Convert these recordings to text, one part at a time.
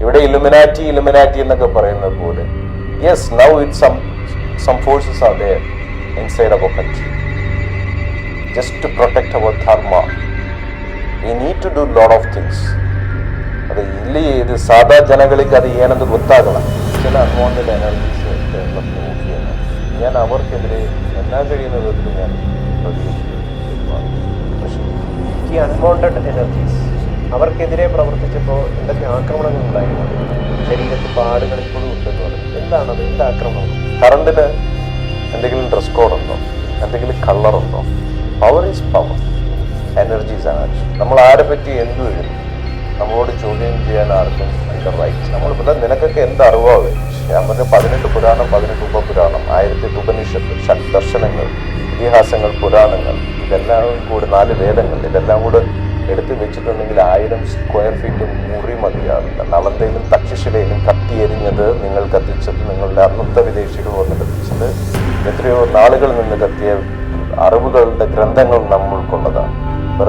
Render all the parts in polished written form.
ഇവിടെ ഇലുമിനാറ്റി എന്നൊക്കെ പറയുന്നത് പോലെ, yes, now it some forces are there inside our country just to protect our dharma. We need to do lot of things. ಅದು ಇಲ್ಲಿ ಇದು ಸಾದಾ ಜನಗಳಿಗೆ ಅದು ಏನಂತ ಗೊತ್ತಾಗಲ್ಲ. ചില അൺവാണ്ടഡ് എനർജീസ് കേരളത്തിൽ നോക്കിയാണ് ഞാൻ അവർക്കെതിരെ എന്നാ കഴിയുന്ന വിധത്തിൽ ഞാൻ ഈ അൺവാണ്ടഡ് എനർജീസ് അവർക്കെതിരെ പ്രവർത്തിച്ചപ്പോൾ എന്തൊക്കെ ആക്രമണങ്ങൾ ഉണ്ടായിരുന്നു? ശരീരത്തിൽ പാടുകൾ ഇപ്പോഴും ഉണ്ടെന്ന് പറഞ്ഞു. എന്താണത്? എന്ത് ആക്രമണം? കറണ്ടിന് എന്തെങ്കിലും ഡ്രസ് കോഡുണ്ടോ? എന്തെങ്കിലും കളറുണ്ടോ? Power is power, energies energy. നമ്മൾ ആരെ പറ്റി എന്തു എഴുതും? നമ്മളോട് ചോദ്യം ചെയ്യാൻ ആർക്കും അതിൻ്റെ റൈറ്റ്. നമ്മളിപ്പോൾ നിനക്കൊക്കെ എന്ത് അറിവാകും? ഞാൻ പറഞ്ഞ 18 പുരാണം, 18 ഉപപുരാണം, 1008 ഉപനിഷത്ത്, ഷഡ്ദർശനങ്ങൾ, ഇതിഹാസങ്ങൾ, പുരാണങ്ങൾ, ഇതെല്ലാം കൂടെ 4 വേദങ്ങൾ, ഇതെല്ലാം കൂടെ എടുത്ത് വെച്ചിട്ടുണ്ടെങ്കിൽ 1000 സ്ക്വയർ ഫീറ്റ് മുറി മതിയാവില്ല. നളന്തയിലും തക്ഷശിലയിലും കത്തിയെരിഞ്ഞത്, നിങ്ങൾ കത്തിച്ചത്, നിങ്ങളുടെ അന്നത്തെ വിദേശികൾ വന്ന് കത്തിച്ചത്, എത്രയോ നാളുകൾ നിന്ന് കത്തിയ അറിവുകളുടെ ഗ്രന്ഥങ്ങൾ നമ്മൾക്കുള്ളതാണ്.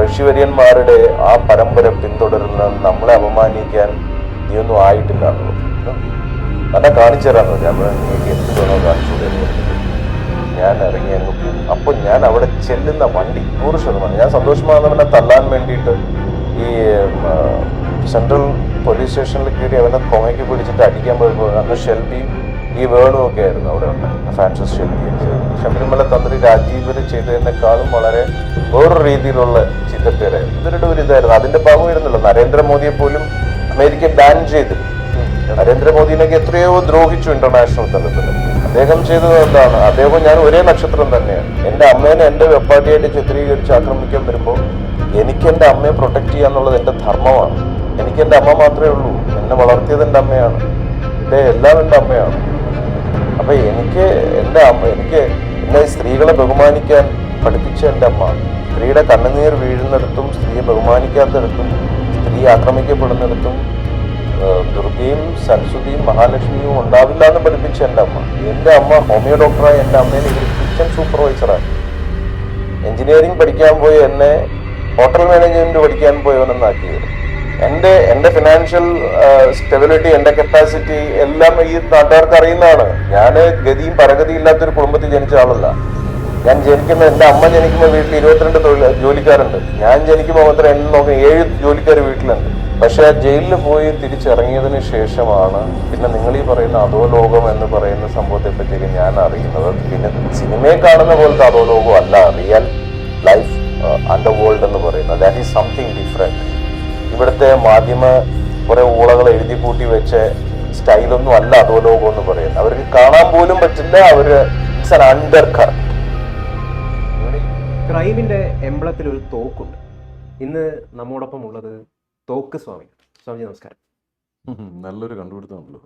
ഋഷിവര്യന്മാരുടെ ആ പരമ്പര പിന്തുടരുന്ന നമ്മളെ അപമാനിക്കാൻ നീയൊന്നും ആയിട്ടില്ല എന്നുള്ളത് തന്നെ കാണിച്ചു തരാമെന്ന്. ഞാൻ നിങ്ങൾക്ക് എന്ത് വേണോ കാണിച്ചുകൂടെ എന്ന് പറഞ്ഞിട്ട് ഞാൻ ഇറങ്ങി അങ്ങ് പോകും. അപ്പോൾ ഞാൻ അവിടെ ചെല്ലുന്ന വണ്ടി 100%, ഞാൻ സന്തോഷ് മാധവനെ തല്ലാൻ വേണ്ടിയിട്ട് ഈ സെൻട്രൽ പോലീസ് സ്റ്റേഷനിൽ കയറി അവനെ കൊമയ്ക്ക് പിടിച്ചിട്ട് അടിക്കാൻ പോയപ്പോൾ അന്ന് ഷെൽബിയും ഈ വേണും ഒക്കെ ആയിരുന്നു അവിടെ ഉണ്ടായിരുന്നത്. ഫ്രാൻസിസ് ഷെൽബി, ശബരിമല തന്ത്രി രാജീവര് ചെയ്തതിനേക്കാളും വളരെ വേറൊരു രീതിയിലുള്ള ചിത്രപ്പേരായിരുന്നു. ഇവരുടെ ഒരു ഇതായിരുന്നു. അതിന്റെ ഭാഗമായിരുന്നല്ലോ നരേന്ദ്രമോദിയെ പോലും അമേരിക്ക ബാൻ ചെയ്തിരുന്നു. നരേന്ദ്രമോദിനൊക്കെ എത്രയോ ദ്രോഹിച്ചു ഇന്റർനാഷണൽ തലത്തിൽ. അദ്ദേഹം ചെയ്തത് എന്താണ്? അദ്ദേഹം ഞാൻ ഒരേ നക്ഷത്രം തന്നെയാണ്. എൻ്റെ അമ്മേനെ എൻ്റെ വെപ്പാട്ടിയായിട്ട് ചിത്രീകരിച്ച് ആക്രമിക്കാൻ വരുമ്പോൾ എനിക്ക് എൻ്റെ അമ്മയെ പ്രൊട്ടക്ട് ചെയ്യുക എന്നുള്ളത് എൻ്റെ ധർമ്മമാണ്. എനിക്ക് എൻ്റെ അമ്മ മാത്രമേ ഉള്ളൂ. എന്നെ വളർത്തിയത് എൻ്റെ അമ്മയാണ്. എൻ്റെ എല്ലാം എൻ്റെ അമ്മയാണ്. അപ്പൊ എനിക്ക് എന്നെ സ്ത്രീകളെ ബഹുമാനിക്കാൻ പഠിപ്പിച്ച എൻ്റെ അമ്മ. സ്ത്രീയുടെ കണ്ണുനീർ വീഴുന്നിടത്തും, സ്ത്രീയെ ബഹുമാനിക്കാത്തിടത്തും, സ്ത്രീ ആക്രമിക്കപ്പെടുന്നിടത്തും ദുർഗയും സരസ്വതിയും മഹാലക്ഷ്മിയും ഉണ്ടാവില്ല എന്ന് പഠിപ്പിച്ച എൻ്റെ അമ്മ. എൻ്റെ അമ്മ ഹോമിയോ ഡോക്ടറായി എൻ്റെ അമ്മേനെ കിച്ചൺ സൂപ്പർവൈസറായി. എഞ്ചിനീയറിംഗ് പഠിക്കാൻ പോയി എന്നെ ഹോട്ടൽ മാനേജ്മെന്റ് പഠിക്കാൻ പോയവനെന്നാക്കിയത്. എൻ്റെ ഫിനാൻഷ്യൽ സ്റ്റെബിലിറ്റി, എൻ്റെ കപ്പാസിറ്റി എല്ലാം ഈ നാട്ടുകാർക്ക് അറിയുന്നതാണ്. ഞാൻ ഗതിയും പരഗതിയും ഇല്ലാത്തൊരു കുടുംബത്തിൽ ജനിച്ച ആളല്ല. ഞാൻ എൻ്റെ അമ്മ ജനിക്കുമ്പോൾ വീട്ടിൽ 22 ജോലിക്കാരുണ്ട്. ഞാൻ ജനിക്കുമ്പോൾ മാത്രം എന്നെ നോക്കി 7 ജോലിക്കാർ വീട്ടിലുണ്ട്. പക്ഷെ ജയിലിൽ പോയി തിരിച്ചിറങ്ങിയതിന് ശേഷമാണ് പിന്നെ നിങ്ങൾ ഈ പറയുന്ന അധോലോകം എന്ന് പറയുന്ന സംഭവത്തെ പറ്റിയൊക്കെ ഞാൻ അറിയുന്നത്. പിന്നെ സിനിമയെ കാണുന്ന പോലത്തെ അധോലോകം അല്ല, റിയൽ ലൈഫ് അണ്ടർ വേൾഡ് എന്ന് പറയുന്നത്. That is something different. ഇവിടുത്തെ മാധ്യമ കുറെ ഊളകൾ എഴുതി കൂട്ടി വെച്ച സ്റ്റൈലൊന്നും അല്ല അധോലോകം എന്ന് പറയുന്നത്. അവർക്ക് കാണാൻ പോലും പറ്റില്ല. അവര് ഇറ്റ്സ് ആൻ അണ്ടർ കറന്റ്. ക്രൈമിന്റെ എംബ്ലത്തിൽ ഒരു തോക്കുണ്ട്. ഇന്ന് നമ്മോടൊപ്പം ഉള്ളത് തോക്ക് സ്വാമി. സ്വാമിജി നമസ്കാരം. നല്ലൊരു കണ്ടുപിടുത്തമാണല്ലോ.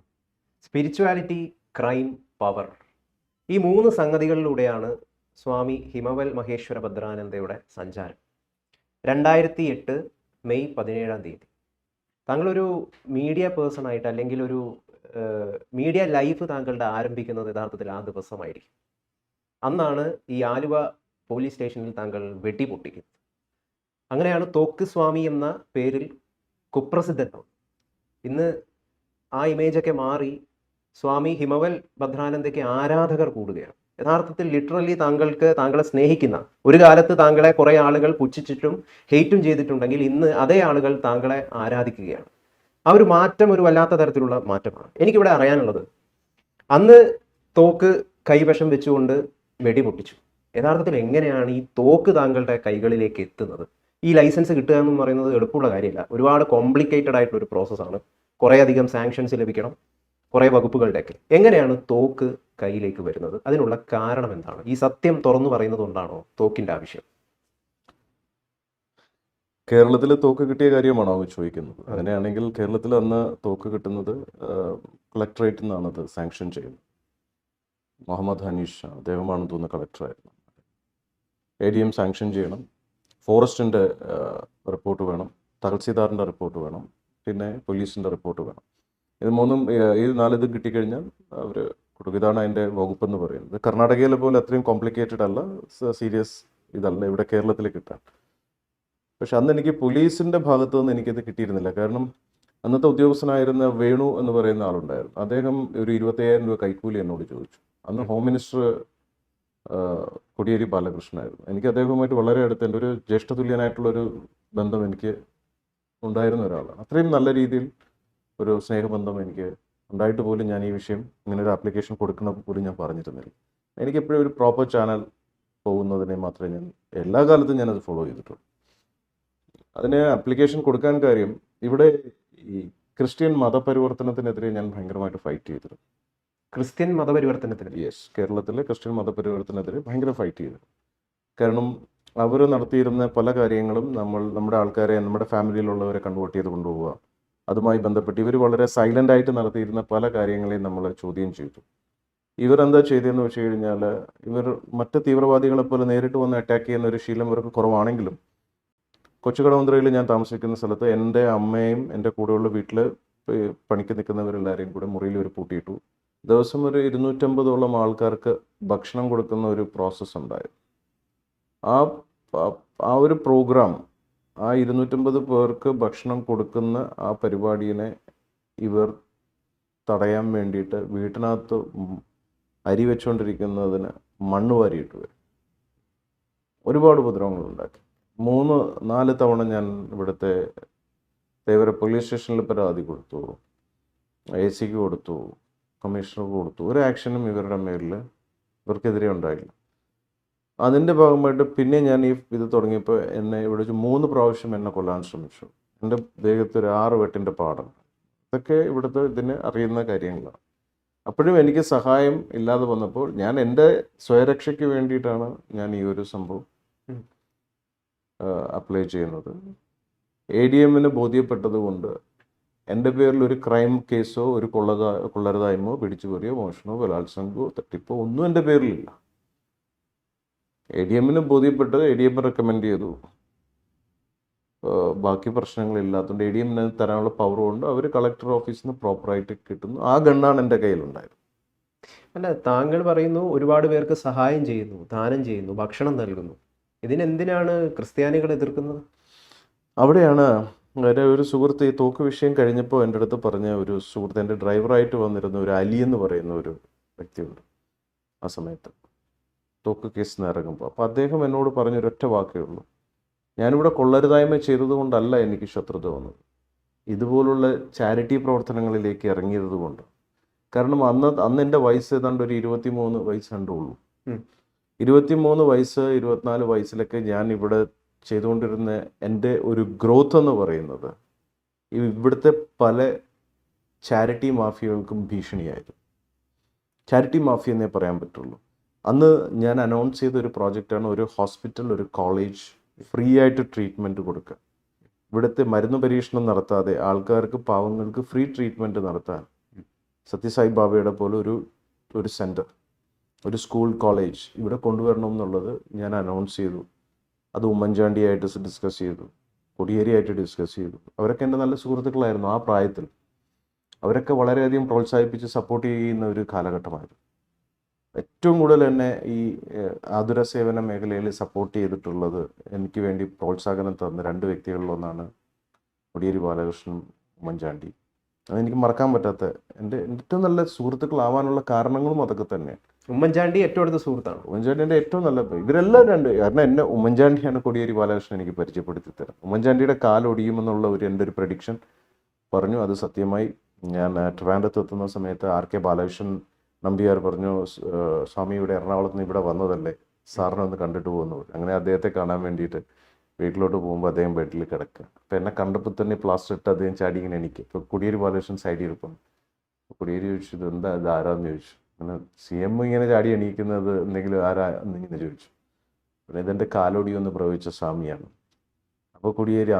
സ്പിരിച്വാലിറ്റി, ക്രൈം, പവർ, ഈ 3 സംഗതികളിലൂടെയാണ് സ്വാമി ഹിമവൽ മഹേശ്വര ഭദ്രാനന്ദയുടെ സഞ്ചാരം. 2008 മെയ് 17 താങ്കളൊരു മീഡിയ പേഴ്സൺ ആയിട്ട്, അല്ലെങ്കിൽ ഒരു മീഡിയ ലൈഫ് താങ്കളുടെ ആരംഭിക്കുന്നത് യഥാർത്ഥത്തിൽ ആ ദിവസമായിരിക്കും. അന്നാണ് ഈ ആലുവ പോലീസ് സ്റ്റേഷനിൽ താങ്കൾ വെടിപൊട്ടിക്കുന്നത്. അങ്ങനെയാണ് തോക്ക് സ്വാമി എന്ന പേരിൽ കുപ്രസിദ്ധനാണ്. ഇന്ന് ആ ഇമേജൊക്കെ മാറി സ്വാമി ഹിമവൽ ഭദ്രാനന്ദയ്ക്ക് ആരാധകർ കൂടുകയാണ്. യഥാർത്ഥത്തിൽ ലിറ്ററലി താങ്കളെ സ്നേഹിക്കുന്ന, ഒരു കാലത്ത് താങ്കളെ കുറേ ആളുകൾ പുച്ഛിച്ചിട്ടും ഹെയ്റ്റും ചെയ്തിട്ടുണ്ടെങ്കിൽ ഇന്ന് അതേ ആളുകൾ താങ്കളെ ആരാധിക്കുകയാണ്. ആ ഒരു മാറ്റം ഒരു വല്ലാത്ത തരത്തിലുള്ള മാറ്റമാണ്. എനിക്കിവിടെ അറിയാനുള്ളത്, അന്ന് തോക്ക് കൈവശം വെച്ചുകൊണ്ട് വെടിപൊട്ടിച്ചു. യഥാർത്ഥത്തിൽ എങ്ങനെയാണ് ഈ തോക്ക് താങ്കളുടെ കൈകളിലേക്ക് എത്തുന്നത്? ഈ ലൈസൻസ് കിട്ടുക എന്ന് പറയുന്നത് എളുപ്പമുള്ള കാര്യമില്ല. ഒരുപാട് കോംപ്ലിക്കേറ്റഡ് ആയിട്ടുള്ള ഒരു പ്രോസസ്സാണ്. കുറേയധികം സാങ്ഷൻസ് ലഭിക്കണം, കുറേ വകുപ്പുകളുടെയൊക്കെ. എങ്ങനെയാണ് തോക്ക് കയ്യിലേക്ക് വരുന്നത്? അതിനുള്ള കാരണം എന്താണ്? ഈ സത്യം തുറന്നു പറയുന്നത് കൊണ്ടാണോ തോക്കിന്റെ ആവശ്യം? കേരളത്തിൽ തോക്ക് കിട്ടിയ കാര്യമാണോ ചോദിക്കുന്നത്? അങ്ങനെയാണെങ്കിൽ കേരളത്തിൽ അന്ന് തോക്ക് കിട്ടുന്നത് കളക്ടറേറ്റിൽ നിന്നാണ് അത് സാങ്ഷൻ ചെയ്യുന്നത്. മുഹമ്മദ് ഹനീഷ് അദ്ദേഹമാണെന്ന് തോന്നുന്ന കളക്ടറായിരുന്നു. ADM സാങ്ഷൻ ചെയ്യണം, ഫോറസ്റ്റിൻ്റെ റിപ്പോർട്ട് വേണം, തഹസിൽദാറിൻ്റെ റിപ്പോർട്ട് വേണം, പിന്നെ പോലീസിൻ്റെ റിപ്പോർട്ട് വേണം. ഇത് മൂന്നും ഈ 4 ഇതും കിട്ടിക്കഴിഞ്ഞാൽ അവർ കൊടുക്കും. ഇതാണ് അതിൻ്റെ വകുപ്പെന്ന് പറയുന്നത്. കർണാടകയിലെ പോലെ അത്രയും കോംപ്ലിക്കേറ്റഡ് അല്ല, സീരിയസ് ഇതല്ല ഇവിടെ കേരളത്തിൽ കിട്ടാൻ. പക്ഷെ അന്ന് എനിക്ക് പോലീസിൻ്റെ ഭാഗത്തു നിന്ന് എനിക്കത് കിട്ടിയിരുന്നില്ല. കാരണം അന്നത്തെ ഉദ്യോഗസ്ഥനായിരുന്ന വേണു എന്ന് പറയുന്ന ആളുണ്ടായിരുന്നു. അദ്ദേഹം ഒരു 25,000 രൂപ കൈക്കൂലി എന്നോട് ചോദിച്ചു. അന്ന് ഹോം മിനിസ്റ്റർ കോടിയേരി ബാലകൃഷ്ണനായിരുന്നു. എനിക്ക് അദ്ദേഹവുമായിട്ട് വളരെ അടുത്ത് എൻ്റെ ഒരു ജ്യേഷ്ഠതുല്യനായിട്ടുള്ളൊരു ബന്ധം എനിക്ക് ഉണ്ടായിരുന്ന ഒരാളാണ്. അത്രയും നല്ല രീതിയിൽ ഒരു സ്നേഹബന്ധം എനിക്ക് ഉണ്ടായിട്ട് പോലും ഞാൻ ഈ വിഷയം ഇങ്ങനെ ഒരു ആപ്ലിക്കേഷൻ കൊടുക്കണ പോലും ഞാൻ പറഞ്ഞിരുന്നില്ല. എനിക്കെപ്പോഴും ഒരു പ്രോപ്പർ ചാനൽ പോകുന്നതിനെ മാത്രമേ ഞാൻ എല്ലാ കാലത്തും ഞാനത് ഫോളോ ചെയ്തിട്ടുള്ളൂ. അതിന് ആപ്ലിക്കേഷൻ കൊടുക്കാൻ കാര്യം, ഇവിടെ ഈ ക്രിസ്ത്യൻ മതപരിവർത്തനത്തിനെതിരെ ഞാൻ ഭയങ്കരമായിട്ട് ഫൈറ്റ് ചെയ്തിരുന്നു. ക്രിസ്ത്യൻ മതപരിവർത്തനത്തിന് യെസ്, കേരളത്തിലെ ക്രിസ്ത്യൻ മതപരിവർത്തനത്തിനെതിരെ ഭയങ്കര ഫൈറ്റ് ചെയ്തു. കാരണം അവർ നടത്തിയിരുന്ന പല കാര്യങ്ങളും നമ്മുടെ ആൾക്കാരെ, നമ്മുടെ ഫാമിലിയിലുള്ളവരെ കൺവേർട്ട് ചെയ്ത് കൊണ്ടുപോവുക, അതുമായി ബന്ധപ്പെട്ട് ഇവർ വളരെ സൈലൻ്റ് ആയിട്ട് നടത്തിയിരുന്ന പല കാര്യങ്ങളെയും നമ്മൾ ചോദ്യം ചെയ്തു. ഇവരെന്താ ചെയ്തതെന്ന് വെച്ച് കഴിഞ്ഞാൽ, ഇവർ മറ്റ് തീവ്രവാദികളെ പോലെ നേരിട്ട് വന്ന് അറ്റാക്ക് ചെയ്യുന്ന ഒരു ശീലം ഇവർക്ക് കുറവാണെങ്കിലും, കൊച്ചുകടവന്ത്രയിൽ ഞാൻ താമസിക്കുന്ന സ്ഥലത്ത് എൻ്റെ അമ്മയും എൻ്റെ കൂടെയുള്ള വീട്ടിൽ പണിക്ക് നിൽക്കുന്നവരെല്ലാവരെയും കൂടെ മുറിയിൽ ഒരു പൂട്ടിയിട്ടു. ദിവസം ഒരു 250ഓളം ആൾക്കാർക്ക് ഭക്ഷണം കൊടുക്കുന്ന ഒരു പ്രോസസ്സ് ഉണ്ടായിരുന്നു. ആ ഒരു പ്രോഗ്രാം, ആ 250 പേർക്ക് ഭക്ഷണം കൊടുക്കുന്ന ആ പരിപാടിയെ ഇവർ തടയാൻ വേണ്ടിയിട്ട് വീട്ടിനകത്ത് അരി വെച്ചുകൊണ്ടിരിക്കുന്നതിന് മണ്ണ് വാരിയിട്ട് വരും. ഒരുപാട് ഉപദ്രവങ്ങളുണ്ടാക്കി. 3-4 തവണ ഞാൻ ഇവിടുത്തെ തേവര പോലീസ് സ്റ്റേഷനിൽ പരാതി കൊടുത്തു, AC കൊടുത്തു, കമ്മീഷണർക്ക് കൊടുത്തു. ഒരു ആക്ഷനും ഇവരുടെ മേലിൽ ഇവർക്കെതിരെ ഉണ്ടായില്ല. അതിൻ്റെ ഭാഗമായിട്ട് പിന്നെ ഞാൻ ഇത് തുടങ്ങിയപ്പോൾ എന്നെ ഇവിടെ 3 പ്രാവശ്യം എന്നെ കൊല്ലാൻ ശ്രമിച്ചു. എൻ്റെ ദേഹത്ത് ഒരു 6 വെട്ടിൻ്റെ പാടുണ്ട്. ഇതൊക്കെ ഇവിടുത്തെ ഇതിന് അറിയുന്ന കാര്യങ്ങളാണ്. അപ്പോഴും എനിക്ക് സഹായം ഇല്ലാതെ വന്നപ്പോൾ ഞാൻ എൻ്റെ സ്വയരക്ഷയ്ക്ക് വേണ്ടിയിട്ടാണ് ഞാൻ ഈ ഒരു സംഭവം അപ്ലൈ ചെയ്യുന്നത്. ADMന് ബോധ്യപ്പെട്ടത് കൊണ്ട് എൻ്റെ പേരിൽ ഒരു ക്രൈം കേസോ ഒരു കൊള്ളരുതായ്മയോ പിടിച്ചുപറിയോ മോഷണമോ ബലാത്സംഗമോ തട്ടിപ്പോ ഒന്നും എൻ്റെ പേരിലില്ല. ADMന് ബോധ്യപ്പെട്ടത് ADM റെക്കമെൻഡ് ചെയ്തു. ബാക്കി പ്രശ്നങ്ങളില്ലാത്തതുകൊണ്ട് ADMന് തരാനുള്ള പവർ കൊണ്ട് അവർ കളക്ടർ ഓഫീസിൽ നിന്ന് പ്രോപ്പറായിട്ട് കിട്ടുന്നു. ആ ഗണ്ണാണ് എൻ്റെ കയ്യിലുണ്ടായത്. അല്ല, താങ്കൾ പറയുന്നു ഒരുപാട് പേർക്ക് സഹായം ചെയ്യുന്നു, ദാനം ചെയ്യുന്നു, ഭക്ഷണം നൽകുന്നു. ഇതിനെന്തിനാണ് ക്രിസ്ത്യാനികൾ എതിർക്കുന്നത്? അവിടെയാണ് എൻ്റെ ഒരു സുഹൃത്ത് ഈ തോക്ക് വിഷയം കഴിഞ്ഞപ്പോൾ എൻ്റെ അടുത്ത് പറഞ്ഞ ഒരു സുഹൃത്ത്, എൻ്റെ ഡ്രൈവറായിട്ട് വന്നിരുന്ന ഒരു അലി എന്ന് പറയുന്ന ഒരു വ്യക്തിയുണ്ട് ആ സമയത്ത് തോക്ക് കേസിൽ നിന്ന് ഇറങ്ങുമ്പോൾ. അപ്പോൾ അദ്ദേഹം എന്നോട് പറഞ്ഞൊരൊറ്റ വാക്കേ ഉള്ളൂ, ഞാനിവിടെ കൊള്ളരുതായ്മ ചെയ്തതുകൊണ്ടല്ല എനിക്ക് ശത്രുത വന്നത്, ഇതുപോലുള്ള ചാരിറ്റി പ്രവർത്തനങ്ങളിലേക്ക് ഇറങ്ങിയത് കൊണ്ട്. കാരണം അന്ന് എൻ്റെ വയസ്സ് ഏതാണ്ട് ഒരു 23 വയസ്സ് കണ്ടുള്ളൂ. 23 വയസ്സ് 24 വയസ്സിലൊക്കെ ഞാൻ ഇവിടെ ചെയ്തുകൊണ്ടിരുന്ന എൻ്റെ ഒരു ഗ്രോത്ത് എന്ന് പറയുന്നത് ഇവിടുത്തെ പല ചാരിറ്റി മാഫിയകൾക്കും ഭീഷണിയായിരുന്നു. ചാരിറ്റി മാഫിയ എന്നേ പറയാൻ പറ്റുള്ളൂ. അന്ന് ഞാൻ അനൗൺസ് ചെയ്ത ഒരു പ്രോജക്റ്റാണ് ഒരു ഹോസ്പിറ്റൽ, ഒരു കോളേജ് ഫ്രീ ആയിട്ട് ട്രീറ്റ്മെൻറ്റ് കൊടുക്കുക. ഇവിടുത്തെ മരുന്ന് പരീക്ഷണം നടത്താതെ ആൾക്കാർക്ക്, പാവങ്ങൾക്ക് ഫ്രീ ട്രീറ്റ്മെൻറ്റ് നടത്താൻ സത്യസായി ബാബയുടെ പോലെ ഒരു സെൻറ്റർ, ഒരു സ്കൂൾ, കോളേജ് ഇവിടെ കൊണ്ടുവരണം എന്നുള്ളത് ഞാൻ അനൗൺസ് ചെയ്തു. അത് ഉമ്മൻചാണ്ടിയായിട്ട് ഡിസ്കസ് ചെയ്തു, കോടിയേരിയായിട്ട് ഡിസ്കസ് ചെയ്തു. അവരൊക്കെ എൻ്റെ നല്ല സുഹൃത്തുക്കളായിരുന്നു ആ പ്രായത്തിൽ. അവരൊക്കെ വളരെയധികം പ്രോത്സാഹിപ്പിച്ച് സപ്പോർട്ട് ചെയ്യുന്ന ഒരു കാലഘട്ടമായിരുന്നു. ഏറ്റവും കൂടുതൽ എന്നെ ഈ ആതുര സേവന മേഖലയിൽ സപ്പോർട്ട് ചെയ്തിട്ടുള്ളത്, എനിക്ക് വേണ്ടി പ്രോത്സാഹനം തന്ന 2 വ്യക്തികളിലൊന്നാണ് കോടിയേരി ബാലകൃഷ്ണനും ഉമ്മൻചാണ്ടി. അതെനിക്ക് മറക്കാൻ പറ്റാത്ത, എൻ്റെ ഏറ്റവും നല്ല സുഹൃത്തുക്കളാവാനുള്ള കാരണങ്ങളും അതൊക്കെ തന്നെയാണ്. ഉമ്മൻചാണ്ടി ഏറ്റവും അടുത്ത സുഹൃത്താണ്. ഉമ്മൻചാണ്ടി എൻ്റെ ഏറ്റവും നല്ല, ഇവരെല്ലാം കാരണം എന്നെ ഉമ്മൻചാണ്ടിയാണ് കോടിയേരി ബാലകൃഷ്ണൻ എനിക്ക് പരിചയപ്പെടുത്തി തരാം. ഉമ്മൻചാണ്ടിയുടെ കാലൊടിയുമെന്നുള്ള എൻ്റെ ഒരു പ്രഡിക്ഷൻ പറഞ്ഞു. അത് സത്യമായി. ഞാൻ ട്രിവാൻഡ്രത്ത് എത്തുന്ന സമയത്ത് RK ബാലകൃഷ്ണൻ നമ്പ്യാർ പറഞ്ഞു, സ്വാമി ഇവിടെ എറണാകുളത്ത് നിന്ന് ഇവിടെ വന്നതല്ലേ, സാറിനെ ഒന്ന് കണ്ടിട്ട് പോകുന്നു. അങ്ങനെ അദ്ദേഹത്തെ കാണാൻ വേണ്ടിയിട്ട് വീട്ടിലോട്ട് പോകുമ്പോൾ അദ്ദേഹം ബെഡിൽ കിടക്കുക. അപ്പോൾ എന്നെ കണ്ടപ്പോൾ തന്നെ പ്ലാസ്റ്റർ ഇട്ട് അദ്ദേഹം ചാടി ഇങ്ങനെ എണീക്കുക. ഇപ്പോൾ കോടിയേരി ബാലകൃഷ്ണൻ സൈഡിൽ ഇരിപ്പുണ്ട്. കോടിയേരി ചോദിച്ചു, ഇത് ഇത് ആരാന്ന് ചോദിച്ചു. അങ്ങനെ CM ഇങ്ങനെ ചാടി എണീക്കുന്നത് എന്തെങ്കിലും ആരാ എന്നിങ്ങനെ ചോദിച്ചു. പിന്നെ ഇതെൻ്റെ കാലോടിയൊന്ന് പ്രവചിച്ച സ്വാമിയാണ്. അപ്പോൾ കോടിയേരി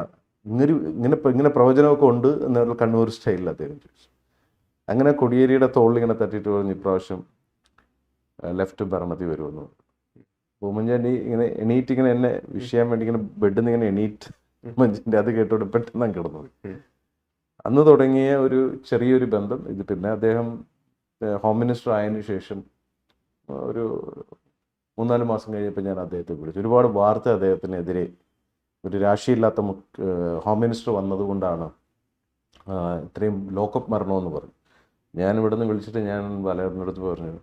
ഇങ്ങനെ പ്രവചനമൊക്കെ ഉണ്ട് എന്നുള്ള കണ്ണൂർ സ്റ്റൈലിൽ അദ്ദേഹം ചോദിച്ചു. അങ്ങനെ കോടിയേരിയുടെ തോളിലിങ്ങനെ തട്ടിയിട്ട് പറഞ്ഞു, ഇപ്രാവശ്യം ലെഫ്റ്റ് ഭരണത്തിൽ വരുമെന്ന്. ഉമ്മൻചാണ്ടി ഇങ്ങനെ എണീറ്റ് ഇങ്ങനെ എന്നെ വിഷയാൻ വേണ്ടി ഇങ്ങനെ ബെഡിൽ നിന്ന് ഇങ്ങനെ എണീറ്റ് ഉമ്മൻചാണ്ടി അത് കേട്ടോട് പെട്ടെന്ന് കിടന്നുപോയി. അന്ന് തുടങ്ങിയ ഒരു ചെറിയൊരു ബന്ധം. ഇത് പിന്നെ അദ്ദേഹം ഹോം മിനിസ്റ്റർ ആയതിനു ശേഷം ഒരു 3-4 മാസം കഴിഞ്ഞപ്പോൾ ഞാൻ അദ്ദേഹത്തെ വിളിച്ചു. ഒരുപാട് വാർത്ത അദ്ദേഹത്തിനെതിരെ, ഒരു രാശിയില്ലാത്ത ഹോം മിനിസ്റ്റർ വന്നതുകൊണ്ടാണ് ഇത്രയും ലോക്കപ്പ് മരണമെന്ന് പറഞ്ഞു. ഞാൻ ഇവിടെ നിന്ന് വിളിച്ചിട്ട് ഞാൻ ബാലേട്ടൻ്റെ അടുത്ത് പറഞ്ഞു,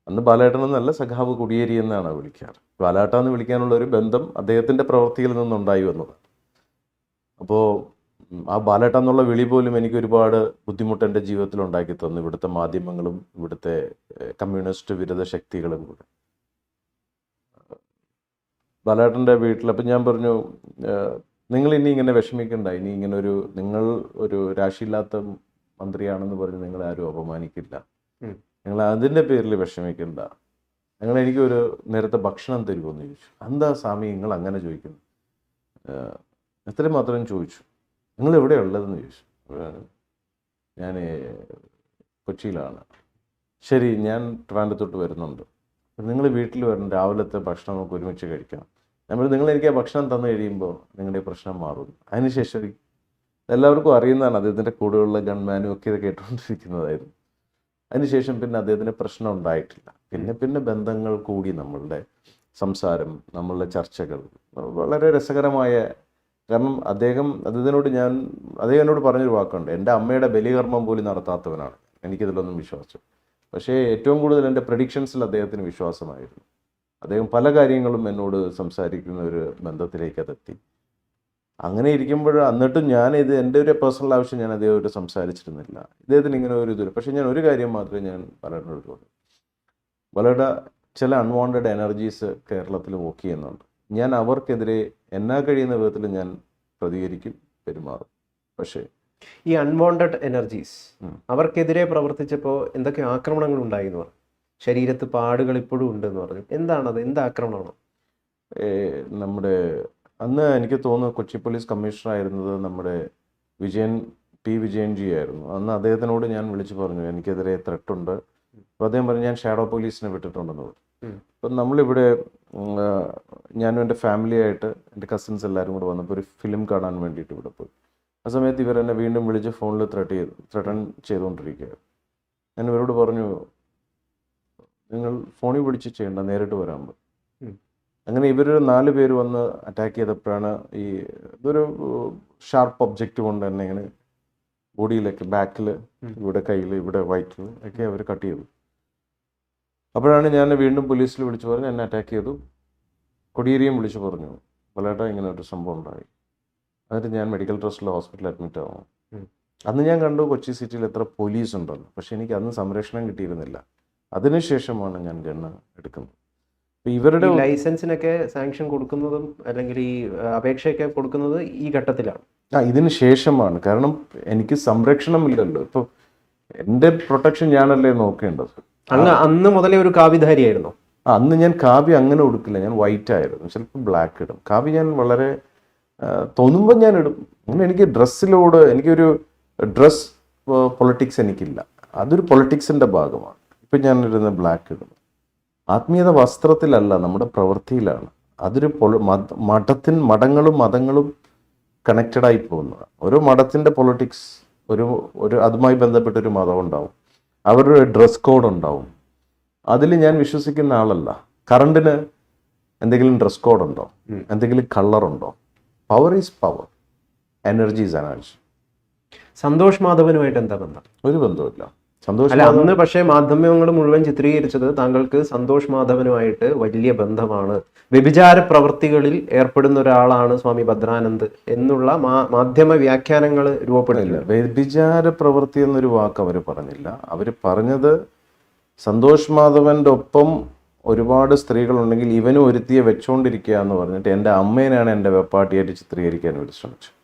അന്ന് ബാലേട്ടൻ എന്നല്ല സഖാവ് കൊടിയേരി എന്നാണ് വിളിക്കാറ്. ബാലേട്ടാന്ന് വിളിക്കാനുള്ള ഒരു ബന്ധം അദ്ദേഹത്തിൻ്റെ പ്രവൃത്തിയിൽ നിന്നുണ്ടായി വന്നതാണ്. അപ്പോൾ ആ ബാലേട്ട എന്നുള്ള വിളി പോലും എനിക്ക് ഒരുപാട് ബുദ്ധിമുട്ട് എൻ്റെ ജീവിതത്തിൽ ഉണ്ടാക്കി തന്നു. ഇവിടുത്തെ മാധ്യമങ്ങളും ഇവിടുത്തെ കമ്മ്യൂണിസ്റ്റ് വിരുദ്ധ ശക്തികളും കൂടെ. ബാലേട്ടൻ്റെ വീട്ടിൽ അപ്പം ഞാൻ പറഞ്ഞു, നിങ്ങൾ ഇനി ഇങ്ങനെ വിഷമിക്കണ്ട, ഇനി ഇങ്ങനെ നിങ്ങൾ ഒരു രാശിയില്ലാത്ത മന്ത്രിയാണെന്ന് പറഞ്ഞ് നിങ്ങളെ ആരും അപമാനിക്കില്ല, നിങ്ങൾ അതിൻ്റെ പേരിൽ വിഷമിക്കണ്ട, എനിക്കൊരു നേരത്തെ ഭക്ഷണം തരുമോയെന്ന് ചോദിച്ചു. എന്താ സ്വാമി നിങ്ങൾ അങ്ങനെ ചോദിക്കുന്നു? എത്രയും മാത്രം ചോദിച്ചു. നിങ്ങൾ എവിടെയാണ് ഉള്ളതെന്ന് ചോദിച്ചു. ഞാൻ കൊച്ചിയിലാണ്. ശരി, ഞാൻ ട്രിവാൻഡ്രത്തോട്ട് വരുന്നുണ്ട്, നിങ്ങൾ വീട്ടിൽ വരണം, രാവിലത്തെ ഭക്ഷണം നമുക്ക് ഒരുമിച്ച് കഴിക്കാം. നമ്മൾ നിങ്ങൾ എനിക്ക് ആ ഭക്ഷണം തന്നു കഴിയുമ്പോൾ നിങ്ങളുടെ പ്രശ്നം മാറും. അതിനുശേഷം എല്ലാവർക്കും അറിയുന്നതാണ്, അദ്ദേഹത്തിൻ്റെ കൂടെയുള്ള ഗൺമാനും ഒക്കെ ഇത് കേട്ടുകൊണ്ടിരിക്കുന്നതായിരുന്നു. അതിനുശേഷം പിന്നെ അദ്ദേഹത്തിന് പ്രശ്നം ഉണ്ടായിട്ടില്ല. പിന്നെ ബന്ധങ്ങൾ കൂടി, നമ്മളുടെ സംസാരം, നമ്മളുടെ ചർച്ചകൾ വളരെ രസകരമായ. കാരണം അദ്ദേഹത്തിനോട് അദ്ദേഹം എന്നോട് പറഞ്ഞൊരു വാക്കുണ്ട്, എൻ്റെ അമ്മയുടെ ബലികർമ്മം പോലും നടത്താത്തവനാണ്, എനിക്കിതിലൊന്നും വിശ്വാസം. പക്ഷേ ഏറ്റവും കൂടുതൽ എൻ്റെ പ്രഡിക്ഷൻസിൽ അദ്ദേഹത്തിന് വിശ്വാസമായിരുന്നു. അദ്ദേഹം പല കാര്യങ്ങളും എന്നോട് സംസാരിക്കുന്ന ഒരു ബന്ധത്തിലേക്ക് അതെത്തി. അങ്ങനെ ഇരിക്കുമ്പോൾ എന്നിട്ടും ഞാനിത് എൻ്റെ ഒരു പേഴ്സണൽ ആവശ്യം ഞാൻ അദ്ദേഹമായിട്ട് സംസാരിച്ചിരുന്നില്ല. ഇദ്ദേഹത്തിന് ഇങ്ങനെ ഒരു ഇതില്ല. പക്ഷേ ഞാൻ ഒരു കാര്യം മാത്രമേ ഞാൻ പലരോട് പറഞ്ഞു, വളരെ ചില അൺവാണ്ടഡ് എനർജീസ് കേരളത്തിൽ വർക്ക് ചെയ്യുന്നുണ്ട്. ഞാൻ അവർക്കെതിരെ എന്നാ കഴിയുന്ന വിധത്തിൽ ഞാൻ പ്രതികരിക്കും, പെരുമാറും. പക്ഷേ ഈ അൺവാണ്ടഡ് എനർജീസ് അവർക്കെതിരെ പ്രവർത്തിച്ചപ്പോൾ എന്തൊക്കെ ആക്രമണങ്ങൾ ഉണ്ടായി എന്ന് പറഞ്ഞു. ശരീരത്ത് പാടുകൾ ഇപ്പോഴും ഉണ്ടെന്ന് പറഞ്ഞു. എന്താണത്? എന്ത് ആക്രമണമാണോ? നമ്മുടെ അന്ന് എനിക്ക് തോന്നുന്നു കൊച്ചി പോലീസ് കമ്മീഷണർ ആയിരുന്നത് നമ്മുടെ പി വിജയൻജി ആയിരുന്നു. അന്ന് അദ്ദേഹത്തിനോട് ഞാൻ വിളിച്ചു പറഞ്ഞു, എനിക്കെതിരെ ത്രെട്ടുണ്ട്. അപ്പോൾ അദ്ദേഹം പറഞ്ഞു, ഞാൻ ഷാഡോ പോലീസിനെ വിട്ടിട്ടുണ്ടെന്ന് പറഞ്ഞു. അപ്പം നമ്മളിവിടെ ഞാനും എൻ്റെ ഫാമിലിയായിട്ട് എൻ്റെ കസിൻസ് എല്ലാവരും കൂടെ വന്നപ്പോൾ ഒരു ഫിലിം കാണാൻ വേണ്ടിയിട്ട് ഇവിടെ പോയി. ആ സമയത്ത് ഇവരെന്നെ വീണ്ടും വിളിച്ച് ഫോണിൽ ത്രട്ടൺ ചെയ്തുകൊണ്ടിരിക്കുകയായിരുന്നു. ഞാൻ ഇവരോട് പറഞ്ഞു, നിങ്ങൾ ഫോണിൽ വിളിച്ച് ചെയ്യണ്ട, നേരിട്ട് വരാൻ പോയി. അങ്ങനെ ഇവരൊരു 4 പേര് വന്ന് അറ്റാക്ക് ചെയ്തപ്പോഴാണ് ഇതൊരു ഷാർപ്പ് ഒബ്ജക്റ്റ് കൊണ്ട് തന്നെ ഇങ്ങനെ ബോഡിയിലൊക്കെ ബാക്കിൽ, ഇവിടെ കയ്യിൽ, ഇവിടെ വയറ്റിൽ ഒക്കെ അവർ കട്ട് ചെയ്തു. അപ്പോഴാണ് ഞാൻ വീണ്ടും പോലീസിൽ വിളിച്ചു പറഞ്ഞു, എന്നെ അറ്റാക്ക് ചെയ്തു. കൊടിയേരിയും വിളിച്ചു പറഞ്ഞു, പലയിടം ഇങ്ങനെ ഒരു സംഭവം ഉണ്ടായി. എന്നിട്ട് ഞാൻ മെഡിക്കൽ ട്രസ്റ്റിൽ ഹോസ്പിറ്റലിൽ അഡ്മിറ്റ് ആവും. അന്ന് ഞാൻ കണ്ടു കൊച്ചി സിറ്റിയിൽ എത്ര പോലീസ് ഉണ്ടെന്ന്. പക്ഷെ എനിക്ക് അന്ന് സംരക്ഷണം കിട്ടിയിരുന്നില്ല. അതിനുശേഷമാണ് ഞാൻ ഗണ്ണ് എടുക്കുന്നത്. ഇവരുടെ ലൈസൻസിനൊക്കെ സാങ്ഷൻ കൊടുക്കുന്നതും അല്ലെങ്കിൽ ഈ അപേക്ഷയൊക്കെ കൊടുക്കുന്നത് ഈ ഘട്ടത്തിലാണ്. ഇതിന് ശേഷമാണ്. കാരണം എനിക്ക് സംരക്ഷണമില്ലല്ലോ. ഇപ്പോൾ എൻ്റെ പ്രൊട്ടക്ഷൻ ഞാനല്ലേ നോക്കേണ്ടത്. അന്ന് മുതലേ ഒരു കാവിധാരിയായിരുന്നു. അന്ന് ഞാൻ കാവ്യ അങ്ങനെ ഉടുക്കില്ല, ഞാൻ വൈറ്റ് ആയിരുന്നു, ചിലപ്പോൾ ബ്ലാക്ക് ഇടും. കാവ്യ ഞാൻ വളരെ തോന്നുമ്പോൾ ഞാൻ ഇടും. അങ്ങനെ എനിക്ക് ഡ്രസ്സിലോട്, എനിക്കൊരു ഡ്രസ് പൊളിറ്റിക്സ് എനിക്കില്ല. അതൊരു പൊളിറ്റിക്സിൻ്റെ ഭാഗമാണ്. ഇപ്പം ഞാൻ ഇടുന്ന ബ്ലാക്ക് ഇടും. ആത്മീയത വസ്ത്രത്തിലല്ല, നമ്മുടെ പ്രവൃത്തിയിലാണ്. അതൊരു മഠങ്ങളും മതങ്ങളും കണക്റ്റഡായി പോകുന്നത്. ഓരോ മഠത്തിൻ്റെ പൊളിറ്റിക്സ്, ഒരു അതുമായി ബന്ധപ്പെട്ടൊരു മതം ഉണ്ടാവും, അവരുടെ ഡ്രസ് കോഡ് ഉണ്ടാവും. അതിൽ ഞാൻ വിശ്വസിക്കുന്ന ആളല്ല. കറണ്ടിന് എന്തെങ്കിലും ഡ്രസ് കോഡ് ഉണ്ടോ? എന്തെങ്കിലും കളറുണ്ടോ? Power is power, energy is energy. Santhosh മാധവനുമായിട്ട് എന്താ ബന്ധം? ഒരു ബന്ധമില്ല. അന്ന് പക്ഷേ മാധ്യമങ്ങൾ മുഴുവൻ ചിത്രീകരിച്ചത് താങ്കൾക്ക് സന്തോഷ് മാധവനുമായിട്ട് വലിയ ബന്ധമാണ്, വ്യഭിചാര പ്രവൃത്തികളിൽ ഏർപ്പെടുന്ന ഒരാളാണ് സ്വാമി ഭദ്രാനന്ദ് എന്നുള്ള മാധ്യമ വ്യാഖ്യാനങ്ങൾ രൂപപ്പെടുന്നില്ല. വ്യഭിചാര പ്രവൃത്തി എന്നൊരു വാക്ക് അവർ പറഞ്ഞില്ല. അവർ പറഞ്ഞത് സന്തോഷ് മാധവന്റെ ഒപ്പം ഒരുപാട് സ്ത്രീകളുണ്ടെങ്കിൽ ഇവനും ഒരുത്തിയെ വെച്ചുകൊണ്ടിരിക്കുക എന്ന് പറഞ്ഞിട്ട് എൻ്റെ അമ്മേനാണ് എൻ്റെ വെപ്പാട്ടിയായിട്ട് ചിത്രീകരിക്കാൻ വേണ്ടി ശ്രമിച്ചത്.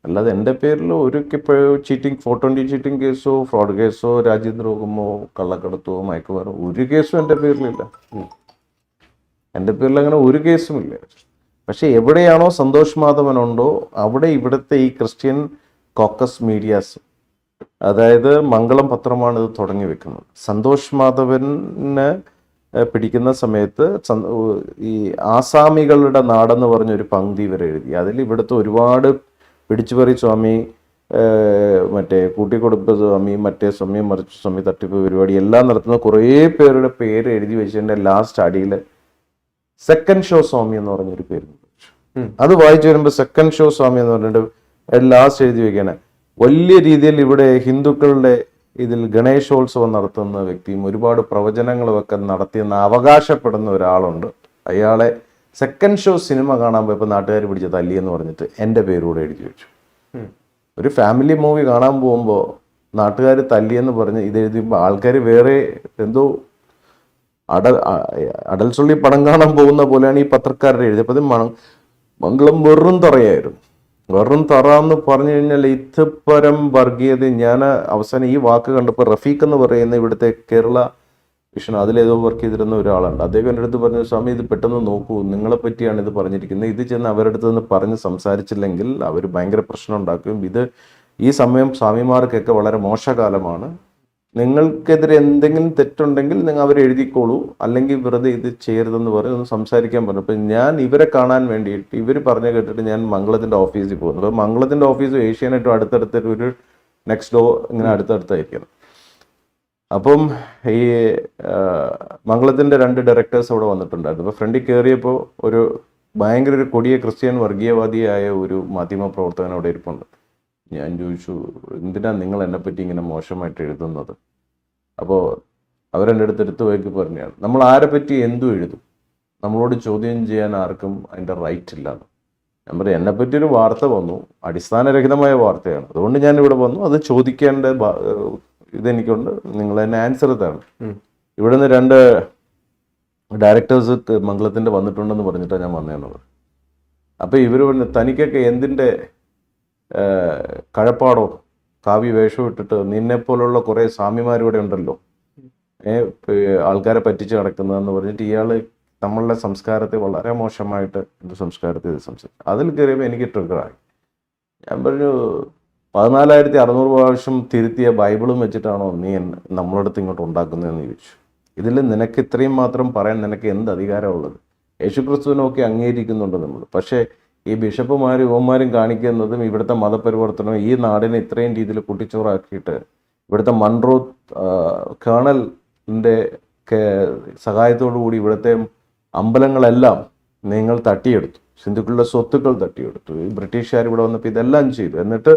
അല്ലാതെ എൻ്റെ പേരിൽ ഒരു ചീറ്റിംഗ് 420 ചീറ്റിംഗ് കേസോ ഫ്രോഡ് കേസോ രാജ്യദ്രോഹമോ കള്ളക്കടത്തോ മയക്കുമരോ ഒരു കേസും എൻ്റെ പേരിലില്ല. എൻ്റെ പേരിൽ അങ്ങനെ ഒരു കേസുമില്ല. പക്ഷെ എവിടെയാണോ സന്തോഷ് മാധവനുണ്ടോ അവിടെ ഇവിടുത്തെ ഈ ക്രിസ്ത്യൻ കോക്കസ് മീഡിയാസ്, അതായത് മംഗളം പത്രമാണ് ഇത് തുടങ്ങി വെക്കുന്നത്. സന്തോഷ് മാധവനെ പിടിക്കുന്ന സമയത്ത് ഈ ആസാമികളുടെ നാടെന്ന് പറഞ്ഞൊരു പങ്ക്തി ഇവർ എഴുതി. അതിൽ ഇവിടുത്തെ ഒരുപാട് പിടിച്ചുപറി സ്വാമി, മറ്റേ കൂട്ടിക്കൊടുപ്പ് സ്വാമി, മറ്റേ സ്വാമി, മറിച്ച് സ്വാമി, തട്ടിപ്പ് പരിപാടി എല്ലാം നടത്തുന്ന കുറേ പേരുടെ പേര് എഴുതി വെച്ചതിൻ്റെ ലാസ്റ്റ് അടിയിൽ സെക്കൻഡ് ഷോ സ്വാമി എന്ന് പറഞ്ഞൊരു പേര്. അത് വായിച്ചു വരുമ്പോൾ സെക്കൻഡ് ഷോ സ്വാമി എന്ന് പറഞ്ഞിട്ട് ലാസ്റ്റ് എഴുതി വെക്കാണ്, വലിയ രീതിയിൽ ഇവിടെ ഹിന്ദുക്കളുടെ ഇതിൽ ഗണേശോത്സവം നടത്തുന്ന വ്യക്തിയും ഒരുപാട് പ്രവചനങ്ങളുമൊക്കെ നടത്തിയെന്ന് അവകാശപ്പെടുന്ന ഒരാളുണ്ട്. അയാളെ സെക്കൻഡ് ഷോ സിനിമ കാണാൻ പോയപ്പോൾ നാട്ടുകാർ പിടിച്ച തല്ലിയെന്ന് പറഞ്ഞിട്ട് എൻ്റെ പേരൂടെ എഴുതി വെച്ചു. ഒരു ഫാമിലി മൂവി കാണാൻ പോകുമ്പോൾ നാട്ടുകാർ തല്ലിയെന്ന് പറഞ്ഞ് ഇത് എഴുതിയപ്പോൾ ആൾക്കാർ വേറെ എന്തോ അടൽസുള്ളി പടം കാണാൻ പോകുന്ന പോലെയാണ് ഈ പത്രക്കാരുടെ എഴുതിയപ്പോൾ മംഗളം വെറും തറയായിരുന്നു. വെറും തറ എന്ന് പറഞ്ഞു കഴിഞ്ഞാൽ ഇത്തരം വർഗീയത. ഞാൻ അവസാനം ഈ വാക്ക് കണ്ടപ്പോൾ റഫീഖ് എന്ന് പറയുന്ന ഇവിടുത്തെ കേരള വിഷൻ അതിലേതോ വർക്ക് ചെയ്തിരുന്ന ഒരാളുണ്ട്. അദ്ദേഹം എൻ്റെ അടുത്ത് പറഞ്ഞു, സ്വാമി ഇത് പെട്ടെന്ന് നോക്കൂ, നിങ്ങളെ പറ്റിയാണ് ഇത് പറഞ്ഞിരിക്കുന്നത്. ഇത് ചെന്ന് അവരുടെ അടുത്ത് നിന്ന് പറഞ്ഞ് സംസാരിച്ചില്ലെങ്കിൽ അവർ ഭയങ്കര പ്രശ്നം ഉണ്ടാക്കും. ഈ സമയം സ്വാമിമാർക്കൊക്കെ വളരെ മോശകാലമാണ്. നിങ്ങൾക്കെതിരെ എന്തെങ്കിലും തെറ്റുണ്ടെങ്കിൽ നിങ്ങൾ അവരെഴുതിക്കോളൂ, അല്ലെങ്കിൽ വെറുതെ ഇത് ചെയ്യരുതെന്ന് പറഞ്ഞ് ഒന്ന് സംസാരിക്കാൻ പറഞ്ഞു. അപ്പം ഞാൻ ഇവരെ കാണാൻ വേണ്ടിയിട്ട് ഇവർ പറഞ്ഞു കേട്ടിട്ട് ഞാൻ മംഗളത്തിൻ്റെ ഓഫീസിൽ പോകുന്നു. അപ്പോൾ മംഗളത്തിൻ്റെ ഓഫീസും ഏഷ്യാനെറ്റും അടുത്തടുത്തൊരു ഒരു നെക്സ്റ്റ് ഡോ ഇങ്ങനെ അടുത്തടുത്തായിരിക്കണം. അപ്പം ഈ മംഗളത്തിൻ്റെ 2 ഡയറക്ടേഴ്സ് അവിടെ വന്നിട്ടുണ്ടായിരുന്നു. അപ്പോൾ ഫ്രണ്ടിൽ കയറിയപ്പോൾ ഒരു ഭയങ്കര ഒരു കൊടിയ ക്രിസ്ത്യൻ വർഗീയവാദിയായ ഒരു മാധ്യമ പ്രവർത്തകൻ അവിടെ ഇരിപ്പുണ്ട്. ഞാൻ ചോദിച്ചു, എന്തിനാ നിങ്ങൾ എന്നെപ്പറ്റി ഇങ്ങനെ മോശമായിട്ട് എഴുതുന്നത്? അപ്പോൾ അവരെൻ്റെ അടുത്ത് എടുത്തു പോയി പറഞ്ഞാണ്, നമ്മൾ ആരെ പറ്റി എന്തും എഴുതും, നമ്മളോട് ചോദ്യം ചെയ്യാൻ ആർക്കും അതിൻ്റെ റൈറ്റ് ഇല്ലാന്ന്. ഞാൻ പറയും, എന്നെപ്പറ്റി ഒരു വാർത്ത വന്നു, അടിസ്ഥാനരഹിതമായ വാർത്തയാണ്, അതുകൊണ്ട് ഞാൻ ഇവിടെ വന്നു, അത് ചോദിക്കേണ്ട ഇതെനിക്കുണ്ട്, നിങ്ങൾ എന്നെ ആൻസർ തരണം. ഇവിടെ നിന്ന് 2 ഡയറക്ടേഴ്സ് മംഗളത്തിൻ്റെ വന്നിട്ടുണ്ടെന്ന് പറഞ്ഞിട്ടാണ് ഞാൻ വന്നതെന്നുള്ളത്. അപ്പോൾ ഇവർ പറഞ്ഞു, തനിക്കൊക്കെ എന്തിൻ്റെ കഴപ്പാടോ, കാവ്യ വേഷം ഇട്ടിട്ട് നിന്നെപ്പോലുള്ള കുറേ സ്വാമിമാരിവിടെ ഉണ്ടല്ലോ, ആൾക്കാരെ പറ്റിച്ച് നടക്കുന്നതെന്ന് പറഞ്ഞിട്ട് ഇയാൾ നമ്മളുടെ സംസ്കാരത്തെ വളരെ മോശമായിട്ട് സംസ്കാരത്തെ ഇത് സംസാരിച്ചു. അതിൽ കയറിയപ്പോൾ എനിക്ക് ട്രിഗറായി. ഞാൻ പറഞ്ഞു, 14,600 പ്രാവശ്യം തിരുത്തിയ ബൈബിളും വെച്ചിട്ടാണോ നീ നമ്മളടുത്ത് ഇങ്ങോട്ട് ഉണ്ടാക്കുന്നതെന്ന് ചോദിച്ചു. ഇതിൽ നിനക്ക് ഇത്രയും മാത്രം പറയാൻ നിനക്ക് എന്ത് അധികാരമുള്ളത്? യേശുക്രിസ്തുവിനൊക്കെ അംഗീകരിക്കുന്നുണ്ട് നമ്മൾ. പക്ഷേ ഈ ബിഷപ്പുമാരും യുവന്മാരും കാണിക്കുന്നതും ഇവിടുത്തെ മതപരിവർത്തനവും ഈ നാടിനെ ഇത്രയും രീതിയിൽ കുട്ടിച്ചോറാക്കിയിട്ട് ഇവിടുത്തെ മൺറോ കേണലിൻ്റെ സഹായത്തോടു കൂടി ഇവിടുത്തെ അമ്പലങ്ങളെല്ലാം നിങ്ങൾ തട്ടിയെടുത്തു, ഹിന്ദുക്കളുടെ സ്വത്തുക്കൾ തട്ടിയെടുത്തു. ഈ ബ്രിട്ടീഷുകാർ ഇവിടെ വന്നപ്പോൾ ഇതെല്ലാം ചെയ്തു. എന്നിട്ട്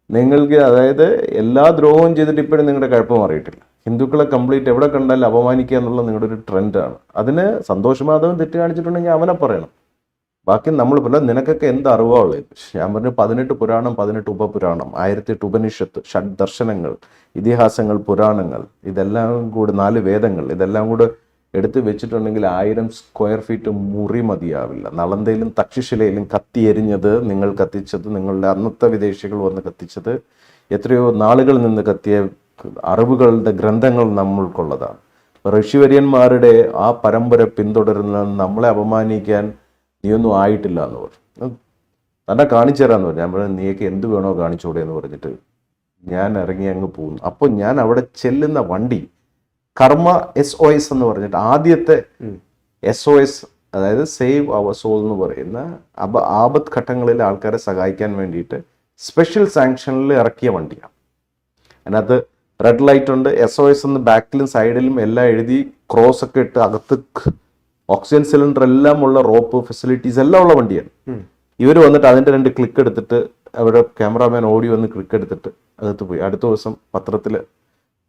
നിങ്ങൾക്ക്, അതായത് എല്ലാ ദ്രോഹവും ചെയ്തിട്ട് ഇപ്പോഴും നിങ്ങളുടെ കുഴപ്പം മാറിയിട്ടില്ല. ഹിന്ദുക്കളെ കംപ്ലീറ്റ് എവിടെ കണ്ടാലും അപമാനിക്കുക എന്നുള്ള നിങ്ങളുടെ ഒരു ട്രെൻഡാണ്. അതിന് സന്തോഷമാധവൻ തെറ്റ് കാണിച്ചിട്ടുണ്ടെങ്കിൽ അവനെ പറയണം. ബാക്കി നമ്മൾ പോലെ നിനക്കൊക്കെ എന്ത് അറിവാണുള്ളത്? ഞാൻ പറഞ്ഞു, 18 പുരാണം, 18 ഉപപുരാണം, 1008 ഉപനിഷത്ത്, ഷഡ്ദർശനങ്ങൾ, ഇതിഹാസങ്ങൾ, പുരാണങ്ങൾ, ഇതെല്ലാം കൂടെ 4 വേദങ്ങൾ, ഇതെല്ലാം കൂടെ എടുത്ത് വെച്ചിട്ടുണ്ടെങ്കിൽ 1000 സ്ക്വയർ ഫീറ്റ് മുറി മതിയാവില്ല. നളന്തയിലും തക്ഷശിലയിലും കത്തി എരിഞ്ഞത്, നിങ്ങൾ കത്തിച്ചത്, നിങ്ങളുടെ അന്നത്തെ വിദേശികൾ വന്ന് കത്തിച്ചത്, എത്രയോ നാളുകളിൽ നിന്ന് കത്തിയ അറിവുകളുടെ ഗ്രന്ഥങ്ങൾ നമ്മൾക്കുള്ളതാണ്. ഋഷിവര്യന്മാരുടെ ആ പരമ്പര പിന്തുടരുന്ന നമ്മളെ അപമാനിക്കാൻ നീയൊന്നും ആയിട്ടില്ല എന്ന് പറഞ്ഞു. തന്നെ കാണിച്ചു തരാമെന്ന് പറഞ്ഞു. ഞാൻ പറഞ്ഞു, നീയൊക്കെ എന്ത് വേണോ കാണിച്ചോടെ എന്ന് പറഞ്ഞിട്ട് ഞാൻ ഇറങ്ങി അങ്ങ് പോകുന്നു. അപ്പോൾ ഞാൻ അവിടെ ചെല്ലുന്ന വണ്ടി കർമ്മ SOS എന്ന് പറഞ്ഞിട്ട് ആദ്യത്തെ SOS, അതായത് സേവ് അവർ സോൾ എന്ന് പറയുന്ന ആപത്ത് ഘട്ടങ്ങളിൽ ആൾക്കാരെ സഹായിക്കാൻ വേണ്ടിയിട്ട് സ്പെഷ്യൽ സാങ്ഷനിൽ ഇറക്കിയ വണ്ടിയാണ്. അതിനകത്ത് റെഡ് ലൈറ്റ് ഉണ്ട്, SOS എന്ന് ബാക്കിലും സൈഡിലും എല്ലാം എഴുതി, ക്രോസ് ഒക്കെ ഇട്ട്, അകത്ത് ഓക്സിജൻ സിലിണ്ടർ എല്ലാം ഉള്ള റോപ്പ് ഫെസിലിറ്റീസ് എല്ലാം ഉള്ള വണ്ടിയാണ്. ഇവർ വന്നിട്ട് അതിൻ്റെ 2 ക്ലിക്ക് എടുത്തിട്ട്, അവിടെ ക്യാമറാമാൻ ഓടി വന്ന് ക്ലിക്ക് എടുത്തിട്ട് അകത്ത് പോയി. അടുത്ത ദിവസം പത്രത്തിൽ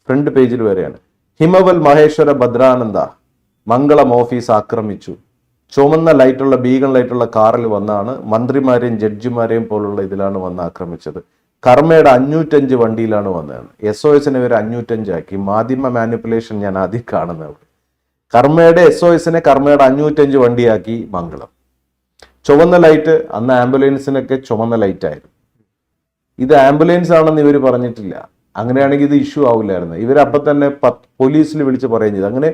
ഫ്രണ്ട് പേജിൽ വരെയാണ്, ഹിമവൽ മഹേശ്വര ഭദ്രാനന്ദ മംഗളം ഓഫീസ് ആക്രമിച്ചു. ചുമന്ന ലൈറ്റുള്ള ബീഗൺ ലൈറ്റുള്ള കാറിൽ വന്നാണ് മന്ത്രിമാരെയും ജഡ്ജിമാരെയും പോലുള്ള ഇതിലാണ് വന്ന് ആക്രമിച്ചത്. കർമ്മയുടെ 505 വണ്ടിയിലാണ് വന്നതാണ്. SOSനെ ഇവർ 505 ആക്കി. മാധ്യമ മാനിപ്പുലേഷൻ ഞാൻ ആദ്യം കാണുന്നത്. കർമ്മയുടെ SOSനെ കർമ്മയുടെ 505 വണ്ടിയാക്കി മംഗളം. ചുവന്ന ലൈറ്റ്, അന്ന് ആംബുലൻസിനൊക്കെ ചുമന്ന ലൈറ്റായിരുന്നു. ഇത് ആംബുലൻസ് ആണെന്ന് ഇവർ പറഞ്ഞിട്ടില്ല. അങ്ങനെയാണെങ്കിൽ ഇത് ഇഷ്യൂ ആവില്ലായിരുന്നു. ഇവരപ്പം തന്നെ പോലീസിൽ വിളിച്ച് പറയുകയും ചെയ്തു. അങ്ങനെ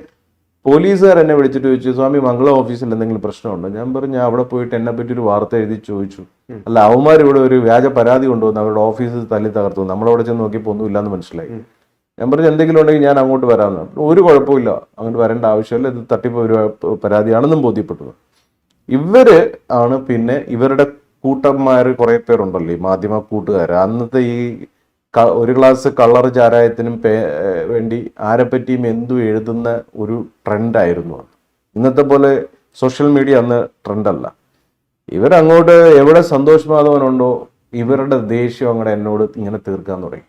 പോലീസുകാർ എന്നെ വിളിച്ചിട്ട് ചോദിച്ചു, സ്വാമി മംഗളം ഓഫീസിൽ എന്തെങ്കിലും പ്രശ്നമുണ്ടോ? ഞാൻ പറഞ്ഞു, ഞാൻ അവിടെ പോയിട്ട് എന്നെ പറ്റി ഒരു വാർത്ത എഴുതി ചോദിച്ചു. അല്ല, അവന്മാർ ഇവിടെ ഒരു വ്യാജ പരാതി കൊണ്ടുവന്ന് അവരുടെ ഓഫീസ് തല്ലി തകർത്തു. നമ്മളവിടെ ചെന്ന് നോക്കിയപ്പോൾ ഒന്നുമില്ലാന്ന് മനസ്സിലായി. ഞാൻ പറഞ്ഞു, എന്തെങ്കിലും ഉണ്ടെങ്കിൽ ഞാൻ അങ്ങോട്ട് വരാമെന്ന്. ഒരു കുഴപ്പമില്ല, അങ്ങോട്ട് വരേണ്ട ആവശ്യമില്ല, ഇത് തട്ടിപ്പ് ഒരു പരാതിയാണെന്നും ബോധ്യപ്പെട്ടു. ഇവര് ആണ് പിന്നെ ഇവരുടെ കൂട്ടന്മാർ കുറേ പേരുണ്ടല്ലോ, ഈ മാധ്യമ കൂട്ടുകാർ. അന്നത്തെ ഈ ഒരു ഗ്ലാസ് കളർ ചാരായത്തിനും വേണ്ടി ആരെപ്പറ്റിയും എന്തും എഴുതുന്ന ഒരു ട്രെൻഡായിരുന്നു. ഇന്നത്തെ പോലെ സോഷ്യൽ മീഡിയ അന്ന് ട്രെൻഡല്ല. ഇവരങ്ങോട്ട് എവിടെ സന്തോഷ് മാധവനുണ്ടോ ഇവരുടെ ദേഷ്യം അങ്ങടെ എന്നോട് ഇങ്ങനെ തീർക്കാൻ തുടങ്ങി.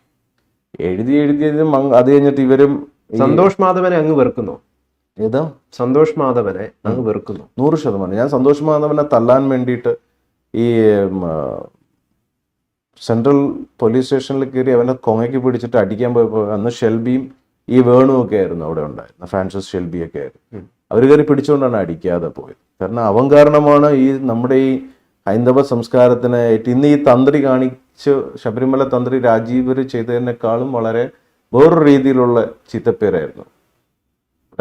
എഴുതിയതും അത് കഴിഞ്ഞിട്ട് ഇവരും സന്തോഷ് മാധവനെ അങ്ങ് വെറുക്കുന്നു. ഏതാ സന്തോഷ് മാധവനെ അങ്ങ് വെറുക്കുന്നു? 100%. ഞാൻ സന്തോഷ് മാധവനെ തല്ലാൻ വേണ്ടിയിട്ട് ഈ സെൻട്രൽ പോലീസ് സ്റ്റേഷനിൽ കയറി അവനെ കൊങ്ങയ്ക്ക് പിടിച്ചിട്ട് അടിക്കാൻ പോയപ്പോൾ അന്ന് ഷെൽബിയും ഈ വേണുവും ഒക്കെ ആയിരുന്നു അവിടെ ഉണ്ടായിരുന്നത്. ഫ്രാൻസിസ് ഷെൽബിയൊക്കെ ആയിരുന്നു. അവർ കയറി പിടിച്ചുകൊണ്ടാണ് അടിക്കാതെ പോയത്. കാരണം അവൻ കാരണമാണ് ഈ നമ്മുടെ ഈ ഹൈന്ദവ സംസ്കാരത്തിന് ഇന്ന് ഈ തന്ത്രി കാണിച്ച് ശബരിമല തന്ത്രി രാജീവർ ചെയ്തതിനേക്കാളും വളരെ വേറൊരു രീതിയിലുള്ള ചീത്തപ്പേരായിരുന്നു.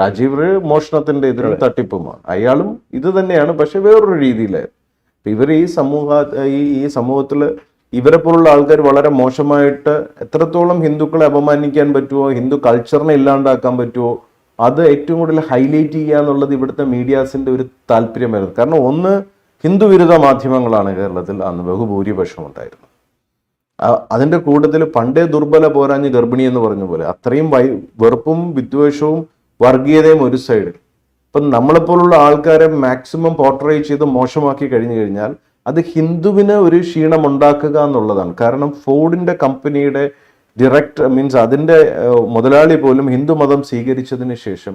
രാജീവർ മോഷണത്തിന്റെ ഇതിലും തട്ടിപ്പുമാണ്, അയാളും ഇത് തന്നെയാണ്, പക്ഷെ വേറൊരു രീതിയിലായിരുന്നു. ഇവർ ഈ സമൂഹത്തിൽ ഇവരെ പോലുള്ള ആൾക്കാർ വളരെ മോശമായിട്ട് എത്രത്തോളം ഹിന്ദുക്കളെ അപമാനിക്കാൻ പറ്റുമോ, ഹിന്ദു കൾച്ചറിനെ ഇല്ലാണ്ടാക്കാൻ പറ്റുമോ, അത് ഏറ്റവും കൂടുതൽ ഹൈലൈറ്റ് ചെയ്യുക എന്നുള്ളത് ഇവിടുത്തെ മീഡിയാസിന്റെ ഒരു താല്പര്യമായിരുന്നു. കാരണം ഒന്ന്, ഹിന്ദു വിരുദ്ധ മാധ്യമങ്ങളാണ് കേരളത്തിൽ അന്ന് ബഹുഭൂരിപക്ഷം ഉണ്ടായിരുന്നത്. അതിന്റെ കൂട്ടത്തിൽ പണ്ടേ ദുർബല പോരാഞ്ഞ് ഗർഭിണി എന്ന് പറഞ്ഞ പോലെ അത്രയും വെറുപ്പും വിദ്വേഷവും വർഗീയതയും ഒരു സൈഡിൽ. ഇപ്പം നമ്മളെപ്പോലുള്ള ആൾക്കാരെ മാക്സിമം പോർട്രേ ചെയ്ത് മോശമാക്കി കഴിഞ്ഞു കഴിഞ്ഞാൽ അത് ഹിന്ദുവിന് ഒരു ക്ഷീണം ഉണ്ടാക്കുക എന്നുള്ളതാണ്. കാരണം ഫോർഡിന്റെ കമ്പനിയുടെ മീൻസ് അതിൻ്റെ മുതലാളി പോലും ഹിന്ദു മതം സ്വീകരിച്ചതിന് ശേഷം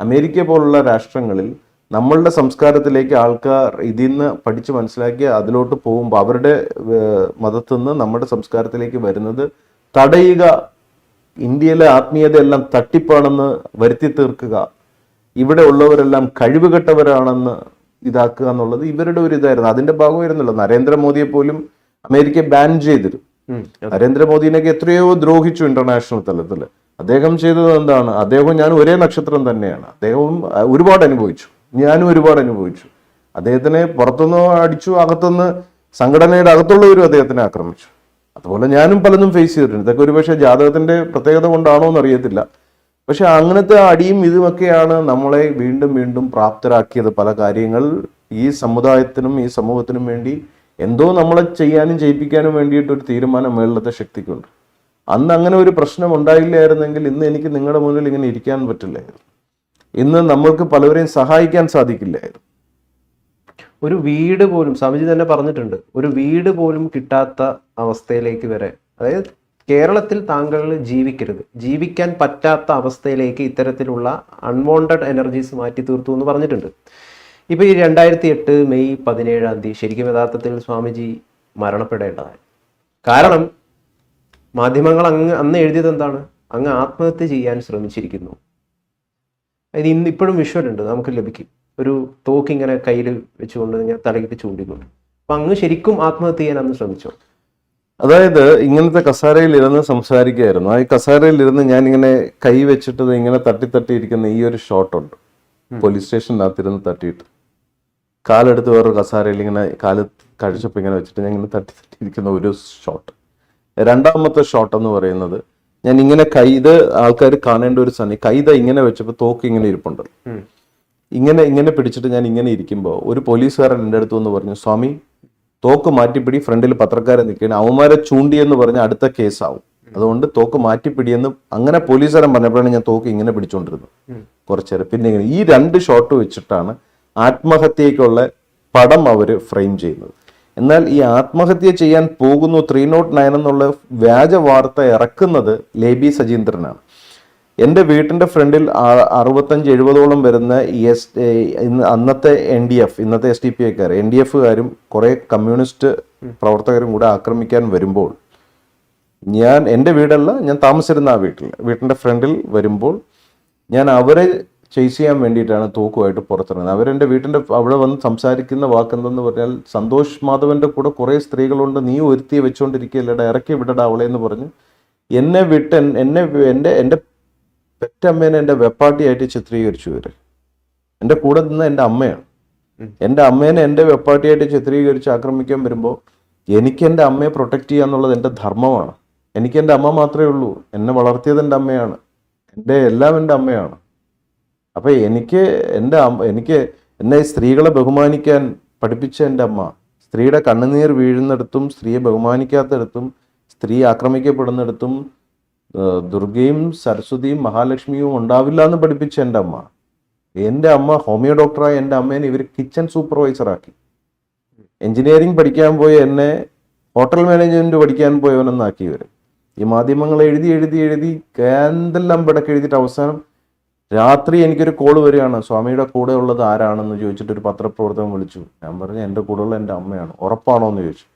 അമേരിക്ക പോലുള്ള രാഷ്ട്രങ്ങളിൽ നമ്മളുടെ സംസ്കാരത്തിലേക്ക് ആൾക്കാർ ഇതിൽ നിന്ന് പഠിച്ച് മനസ്സിലാക്കി അതിലോട്ട് പോകുമ്പോൾ അവരുടെ മതത്തിൽ നിന്ന് നമ്മുടെ സംസ്കാരത്തിലേക്ക് വരുന്നത് തടയുക, ഇന്ത്യയിലെ ആത്മീയതയെല്ലാം തട്ടിപ്പാണെന്ന് വരുത്തി തീർക്കുക, ഇവിടെ ഉള്ളവരെല്ലാം കഴിവുകെട്ടവരാണെന്ന് ഇതാക്കുക എന്നുള്ളത് ഇവരുടെ ഒരു ഇതായിരുന്നു. അതിന്റെ ഭാഗമായിരുന്നല്ലോ നരേന്ദ്രമോദിയെ പോലും അമേരിക്ക ബാൻ ചെയ്തിരുന്നു. നരേന്ദ്രമോദിനെയൊക്കെ എത്രയോ ദ്രോഹിച്ചു ഇന്റർനാഷണൽ തലത്തിൽ. അദ്ദേഹം ചെയ്തത് എന്താണ്? അദ്ദേഹവും ഞാനും ഒരേ നക്ഷത്രം തന്നെയാണ്. അദ്ദേഹവും ഒരുപാട് അനുഭവിച്ചു, ഞാനും ഒരുപാട് അനുഭവിച്ചു. അദ്ദേഹത്തിനെ പുറത്തുനിന്ന് അടിച്ചു, അകത്തുനിന്ന് സംഘടനയുടെ അകത്തുള്ളവരും അദ്ദേഹത്തിനെ ആക്രമിച്ചു. അതുപോലെ ഞാനും പലതും ഫേസ് ചെയ്തിട്ടുണ്ട്. ഇതൊക്കെ ഒരുപക്ഷെ ജാതകത്തിന്റെ പ്രത്യേകത കൊണ്ടാണോ എന്ന് അറിയത്തില്ല. പക്ഷെ അങ്ങനത്തെ അടിയും ഇതുമൊക്കെയാണ് നമ്മളെ വീണ്ടും വീണ്ടും പ്രാപ്തരാക്കിയത്. പല കാര്യങ്ങൾ ഈ സമുദായത്തിനും ഈ സമൂഹത്തിനും വേണ്ടി എന്തോ നമ്മളെ ചെയ്യാനും ചെയ്യിപ്പിക്കാനും വേണ്ടിയിട്ട് ഒരു തീരുമാനം മേളിലത്തെ ശക്തിക്കുണ്ട്. അന്ന് അങ്ങനെ ഒരു പ്രശ്നം ഉണ്ടായില്ലായിരുന്നെങ്കിൽ ഇന്ന് എനിക്ക് നിങ്ങളുടെ മുന്നിൽ ഇങ്ങനെ ഇരിക്കാൻ പറ്റില്ലായിരുന്നു. ഇന്ന് നമ്മൾക്ക് പലവരെയും സഹായിക്കാൻ സാധിക്കില്ലായിരുന്നു. ഒരു വീട് പോലും, സ്വാമിജി തന്നെ പറഞ്ഞിട്ടുണ്ട്, ഒരു വീട് പോലും കിട്ടാത്ത അവസ്ഥയിലേക്ക് വരെ, അതായത് കേരളത്തിൽ താങ്കൾ ജീവിക്കരുത്, ജീവിക്കാൻ പറ്റാത്ത അവസ്ഥയിലേക്ക് ഇത്തരത്തിലുള്ള അൺവാണ്ടഡ് എനർജീസ് മാറ്റി തീർത്തു എന്ന് പറഞ്ഞിട്ടുണ്ട്. ഇപ്പോൾ ഈ 2008 മെയ് 17 ശരിക്കും യഥാർത്ഥത്തിൽ സ്വാമിജി മരണപ്പെടേണ്ടതായി. കാരണം മാധ്യമങ്ങൾ അന്ന് എഴുതിയത് എന്താണ്? അങ്ങ് ആത്മഹത്യ ചെയ്യാൻ ശ്രമിച്ചിരിക്കുന്നു. ഇത് ഇപ്പോഴും വിഷ്വലുണ്ട്, നമുക്ക് ലഭിക്കും. ഒരു തോക്ക് ഇങ്ങനെ കയ്യിൽ വെച്ചുകൊണ്ട് ഞാൻ തലയിട്ട് ചൂണ്ടിക്കൊണ്ട്. അപ്പം അങ്ങ് ശരിക്കും ആത്മഹത്യ ചെയ്യാൻ അന്ന് ശ്രമിച്ചോ? അതായത് ഇങ്ങനത്തെ കസാരയിൽ ഇരുന്ന് സംസാരിക്കുകയായിരുന്നു. ആ കസാരയിൽ ഇരുന്ന് ഞാനിങ്ങനെ കൈ വെച്ചിട്ട് ഇങ്ങനെ തട്ടിയിരിക്കുന്ന ഈ ഒരു ഷോട്ടുണ്ട്. പോലീസ് സ്റ്റേഷനകത്തിരുന്ന് തട്ടിയിട്ട് കാലെടുത്ത് വേറൊരു കസാരയിൽ ഇങ്ങനെ കാല് കഴിച്ചപ്പോൾ ഇങ്ങനെ വെച്ചിട്ട് ഞാൻ ഇങ്ങനെ തട്ടിയിരിക്കുന്ന ഒരു ഷോട്ട്. രണ്ടാമത്തെ ഷോട്ട് എന്ന് പറയുന്നത് ഞാൻ ഇങ്ങനെ ഇത് ആൾക്കാർ കാണേണ്ട ഒരു സാധനം, കൈത ഇങ്ങനെ വെച്ചപ്പോൾ തോക്ക് ഇങ്ങനെ ഇരിപ്പുണ്ട്. ഇങ്ങനെ പിടിച്ചിട്ട് ഞാൻ ഇങ്ങനെ ഇരിക്കുമ്പോൾ ഒരു പോലീസുകാരൻ എൻ്റെ അടുത്ത് വന്ന് പറഞ്ഞു, സ്വാമി തോക്ക് മാറ്റിപ്പിടി, ഫ്രണ്ടിൽ പത്രക്കാരെ നിൽക്കുകയാണ്, അവന്മാരെ ചൂണ്ടിയെന്ന് പറഞ്ഞ് അടുത്ത കേസാവും, അതുകൊണ്ട് തോക്ക് മാറ്റിപ്പിടിയെന്ന് അങ്ങനെ പോലീസുകാരൻ പറഞ്ഞപ്പോഴാണ് ഞാൻ തോക്ക് ഇങ്ങനെ പിടിച്ചുകൊണ്ടിരുന്നത് കുറച്ചേരം. പിന്നെ ഇങ്ങനെ ഈ 2 ഷോട്ട് വെച്ചിട്ടാണ് ആത്മഹത്യക്കുള്ള പടം അവർ ഫ്രെയിം ചെയ്യുന്നത്. എന്നാൽ ഈ ആത്മഹത്യ ചെയ്യാൻ പോകുന്നു 309 എന്നുള്ള വ്യാജ വാർത്ത ഇറക്കുന്നത് ലേബി സജീന്ദ്രനാണ്. എൻ്റെ വീട്ടിൻ്റെ ഫ്രണ്ടിൽ 65-70ഓളം വരുന്ന അന്നത്തെ NDF, ഇന്നത്തെ SDPIക്കാർ, NDFകാരും കുറേ കമ്മ്യൂണിസ്റ്റ് പ്രവർത്തകരും കൂടെ ആക്രമിക്കാൻ വരുമ്പോൾ ഞാൻ എൻ്റെ വീടല്ല, ഞാൻ താമസിച്ചിരുന്ന ആ വീട്ടിൻ്റെ ഫ്രണ്ടിൽ വരുമ്പോൾ ഞാൻ അവരെ ചേസ് ചെയ്യാൻ വേണ്ടിയിട്ടാണ് തോക്കുമായിട്ട് പുറത്തിറങ്ങുന്നത്. അവരെൻ്റെ വീട്ടിൻ്റെ അവിടെ വന്ന് സംസാരിക്കുന്ന വാക്കെന്തെന്ന് പറഞ്ഞാൽ, സന്തോഷ് മാധവൻ്റെ കൂടെ കുറേ സ്ത്രീകളുണ്ട്, നീ ഒരുത്തിയെ വെച്ചുകൊണ്ടിരിക്കുകയല്ലടാ, ഇറക്കി വിടടാ അവളെ എന്ന് പറഞ്ഞ് എന്നെ വിട്ട് എൻ്റെ പെറ്റമ്മേനെ എൻ്റെ വെപ്പാട്ടിയായിട്ട് ചിത്രീകരിച്ചു. ഇവർ എൻ്റെ കൂടെ നിന്ന് എൻ്റെ അമ്മയാണ്. എൻ്റെ അമ്മേനെ എൻ്റെ വെപ്പാട്ടിയായിട്ട് ചിത്രീകരിച്ച് ആക്രമിക്കാൻ വരുമ്പോൾ എനിക്ക് എൻ്റെ അമ്മയെ പ്രൊട്ടക്റ്റ് ചെയ്യുക എന്നുള്ളത് എൻ്റെ ധർമ്മമാണ്. എനിക്ക് എൻ്റെ അമ്മ മാത്രമേ ഉള്ളൂ. എന്നെ വളർത്തിയത് എൻ്റെ അമ്മയാണ്, എല്ലാം എൻ്റെ അമ്മയാണ്. അപ്പം എന്നെ സ്ത്രീകളെ ബഹുമാനിക്കാൻ പഠിപ്പിച്ച എൻ്റെ അമ്മ, സ്ത്രീയുടെ കണ്ണുനീർ വീഴുന്നിടത്തും സ്ത്രീയെ ബഹുമാനിക്കാത്തിടത്തും സ്ത്രീ ആക്രമിക്കപ്പെടുന്നിടത്തും ദുർഗയും സരസ്വതിയും മഹാലക്ഷ്മിയും ഉണ്ടാവില്ല എന്ന് പഠിപ്പിച്ച എൻ്റെ അമ്മ. എൻ്റെ അമ്മ ഹോമിയോ ഡോക്ടറായ എൻ്റെ അമ്മേനെ ഇവർ കിച്ചൺ സൂപ്പർവൈസറാക്കി. എഞ്ചിനീയറിംഗ് പഠിക്കാൻ പോയി എന്നെ ഹോട്ടൽ മാനേജ്മെന്റ് പഠിക്കാൻ പോയവനെന്നാക്കി ഇവർ. ഈ മാധ്യമങ്ങൾ എഴുതി എഴുതി എഴുതി എന്തെല്ലാം പിടക്ക് എഴുതിയിട്ട് അവസാനം രാത്രി എനിക്കൊരു കോള് വരികയാണ്, സ്വാമിയുടെ കൂടെ ഉള്ളത് ആരാണെന്ന് ചോദിച്ചിട്ട് ഒരു പത്രപ്രവർത്തകൻ വിളിച്ചു. ഞാൻ പറഞ്ഞു എൻ്റെ കൂടെയുള്ള എൻ്റെ അമ്മയാണ്. ഉറപ്പാണോ എന്ന് ചോദിച്ചു.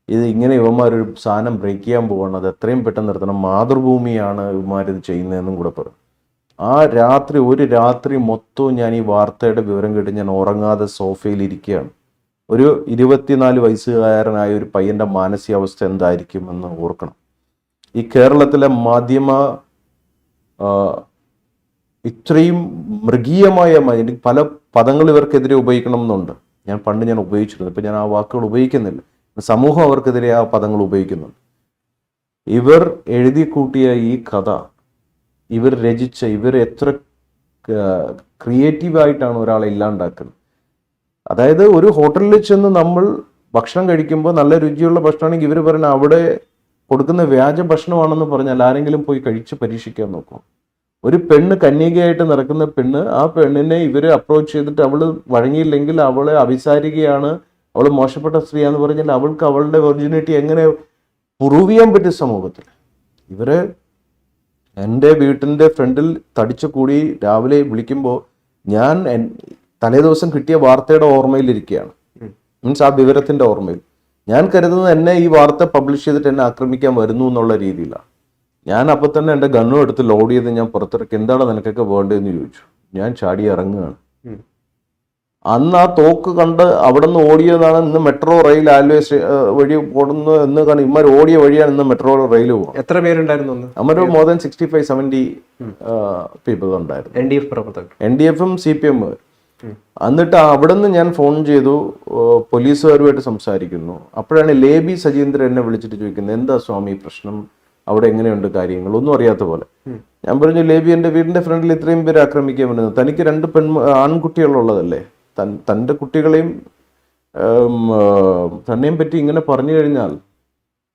ഇത് ഇങ്ങനെ ഇവന്മാരൊരു സാധനം ബ്രേക്ക് ചെയ്യാൻ പോവാണ്, അത് എത്രയും പെട്ടെന്ന് നിർത്തണം, മാതൃഭൂമിയാണ് ഇവന്മാരിത് ചെയ്യുന്നതെന്നും കൂടെ പറഞ്ഞു. ആ രാത്രി ഒരു രാത്രി മൊത്തവും ഞാൻ ഈ വാർത്തയുടെ വിവരം കേട്ട് ഞാൻ ഉറങ്ങാതെ സോഫയിൽ ഇരിക്കുകയാണ്. ഒരു 24 വയസ്സുകാരനായ ഒരു പയ്യൻ്റെ മാനസികാവസ്ഥ എന്തായിരിക്കും എന്ന് ഓർക്കണം. ഈ കേരളത്തിലെ മാധ്യമ ഇത്രയും മൃഗീയമായ എനിക്ക് പല പദങ്ങൾ ഇവർക്കെതിരെ ഉപയോഗിക്കണം എന്നുണ്ട്. പണ്ട് ഞാൻ ഉപയോഗിച്ചിരുന്നു, ഇപ്പം ഞാൻ ആ വാക്കുകൾ ഉപയോഗിക്കുന്നില്ല. സമൂഹം അവർക്കെതിരെ ആ പദങ്ങൾ ഉപയോഗിക്കുന്നുണ്ട്. ഇവർ എഴുതി കൂട്ടിയ ഈ കഥ, ഇവർ രചിച്ച, ഇവർ എത്ര ക്രിയേറ്റീവായിട്ടാണ് ഒരാളെ ഇല്ലാണ്ടാക്കുന്നത്. അതായത് ഒരു ഹോട്ടലിൽ ചെന്ന് നമ്മൾ ഭക്ഷണം കഴിക്കുമ്പോൾ നല്ല രുചിയുള്ള ഭക്ഷണമാണെങ്കിൽ ഇവർ പറയുന്ന അവിടെ കൊടുക്കുന്ന വ്യാജ ഭക്ഷണമാണെന്ന് പറഞ്ഞാൽ ആരെങ്കിലും പോയി കഴിച്ച് പരീക്ഷിക്കാൻ നോക്കും. ഒരു പെണ്ണ് കന്യകയായിട്ട് നടക്കുന്ന പെണ്ണ്, ആ പെണ്ണിനെ ഇവർ അപ്രോച്ച് ചെയ്തിട്ട് അവൾ വഴങ്ങിയില്ലെങ്കിൽ അവളെ അഭിസാരികയാണ്, അവൾ മോശപ്പെട്ട സ്ത്രീയാന്ന് പറഞ്ഞാൽ അവൾക്ക് അവളുടെ വെർജിനിറ്റി എങ്ങനെ പ്രൂവ് ചെയ്യാൻ പറ്റും സമൂഹത്തിൽ? ഇവര് എൻ്റെ വീട്ടിൻ്റെ ഫ്രണ്ടിൽ തടിച്ചു കൂടി രാവിലെ വിളിക്കുമ്പോൾ ഞാൻ തലേദിവസം കിട്ടിയ വാർത്തയുടെ ഓർമ്മയിലിരിക്കുകയാണ്. മീൻസ് ആ വിവരത്തിൻ്റെ ഓർമ്മയിൽ. ഞാൻ കരുതുന്നത് എന്നെ ഈ വാർത്ത പബ്ലിഷ് ചെയ്തിട്ട് എന്നെ ആക്രമിക്കാൻ വരുന്നു എന്നുള്ള രീതിയിലാണ്. ഞാൻ അപ്പം തന്നെ എൻ്റെ ഗണ്ണും എടുത്ത് ലോഡ് ചെയ്ത് ഞാൻ പുറത്തിറക്കി. എന്താണ് നിനക്കൊക്കെ വേണ്ടതെന്ന് ചോദിച്ചു. ഞാൻ ചാടി ഇറങ്ങുകയാണ്. അന്ന് ആ തോക്ക് കണ്ട് അവിടെ നിന്ന് ഓടിയതാണ്. ഇന്ന് മെട്രോ റെയിൽ ആലുവ വഴി ഓടുന്നു എന്ന് കാരണം ഇമാർ ഓടിയ വഴിയാണ് ഇന്ന് മെട്രോ റെയിൽ പോകും. എത്ര പേരുണ്ടായിരുന്നു? നമ്മുടെ മോർ ദാൻ 65-70 പീപ്പിൾ ഉണ്ടായിരുന്നു. NDF-ഉം CPM. എന്നിട്ട് അവിടെ നിന്ന് ഞാൻ ഫോൺ ചെയ്തു, പോലീസുകാരുമായിട്ട് സംസാരിക്കുന്നു. അപ്പോഴാണ് ലേബി സജീന്ദ്രൻ എന്നെ വിളിച്ചിട്ട് ചോദിക്കുന്നത്, എന്താ സ്വാമി പ്രശ്നം, അവിടെ എങ്ങനെയുണ്ട് കാര്യങ്ങൾ, ഒന്നും അറിയാത്ത പോലെ. ഞാൻ പറഞ്ഞു, ലേബി എൻ്റെ വീടിൻ്റെ ഫ്രണ്ടിൽ ഇത്രയും പേര് ആക്രമിക്കാൻ വരുന്നത്, തനിക്ക് 2 ആൺകുട്ടികളുള്ളതല്ലേ, തൻ്റെ കുട്ടികളെയും തന്നെയും പറ്റി ഇങ്ങനെ പറഞ്ഞു കഴിഞ്ഞാൽ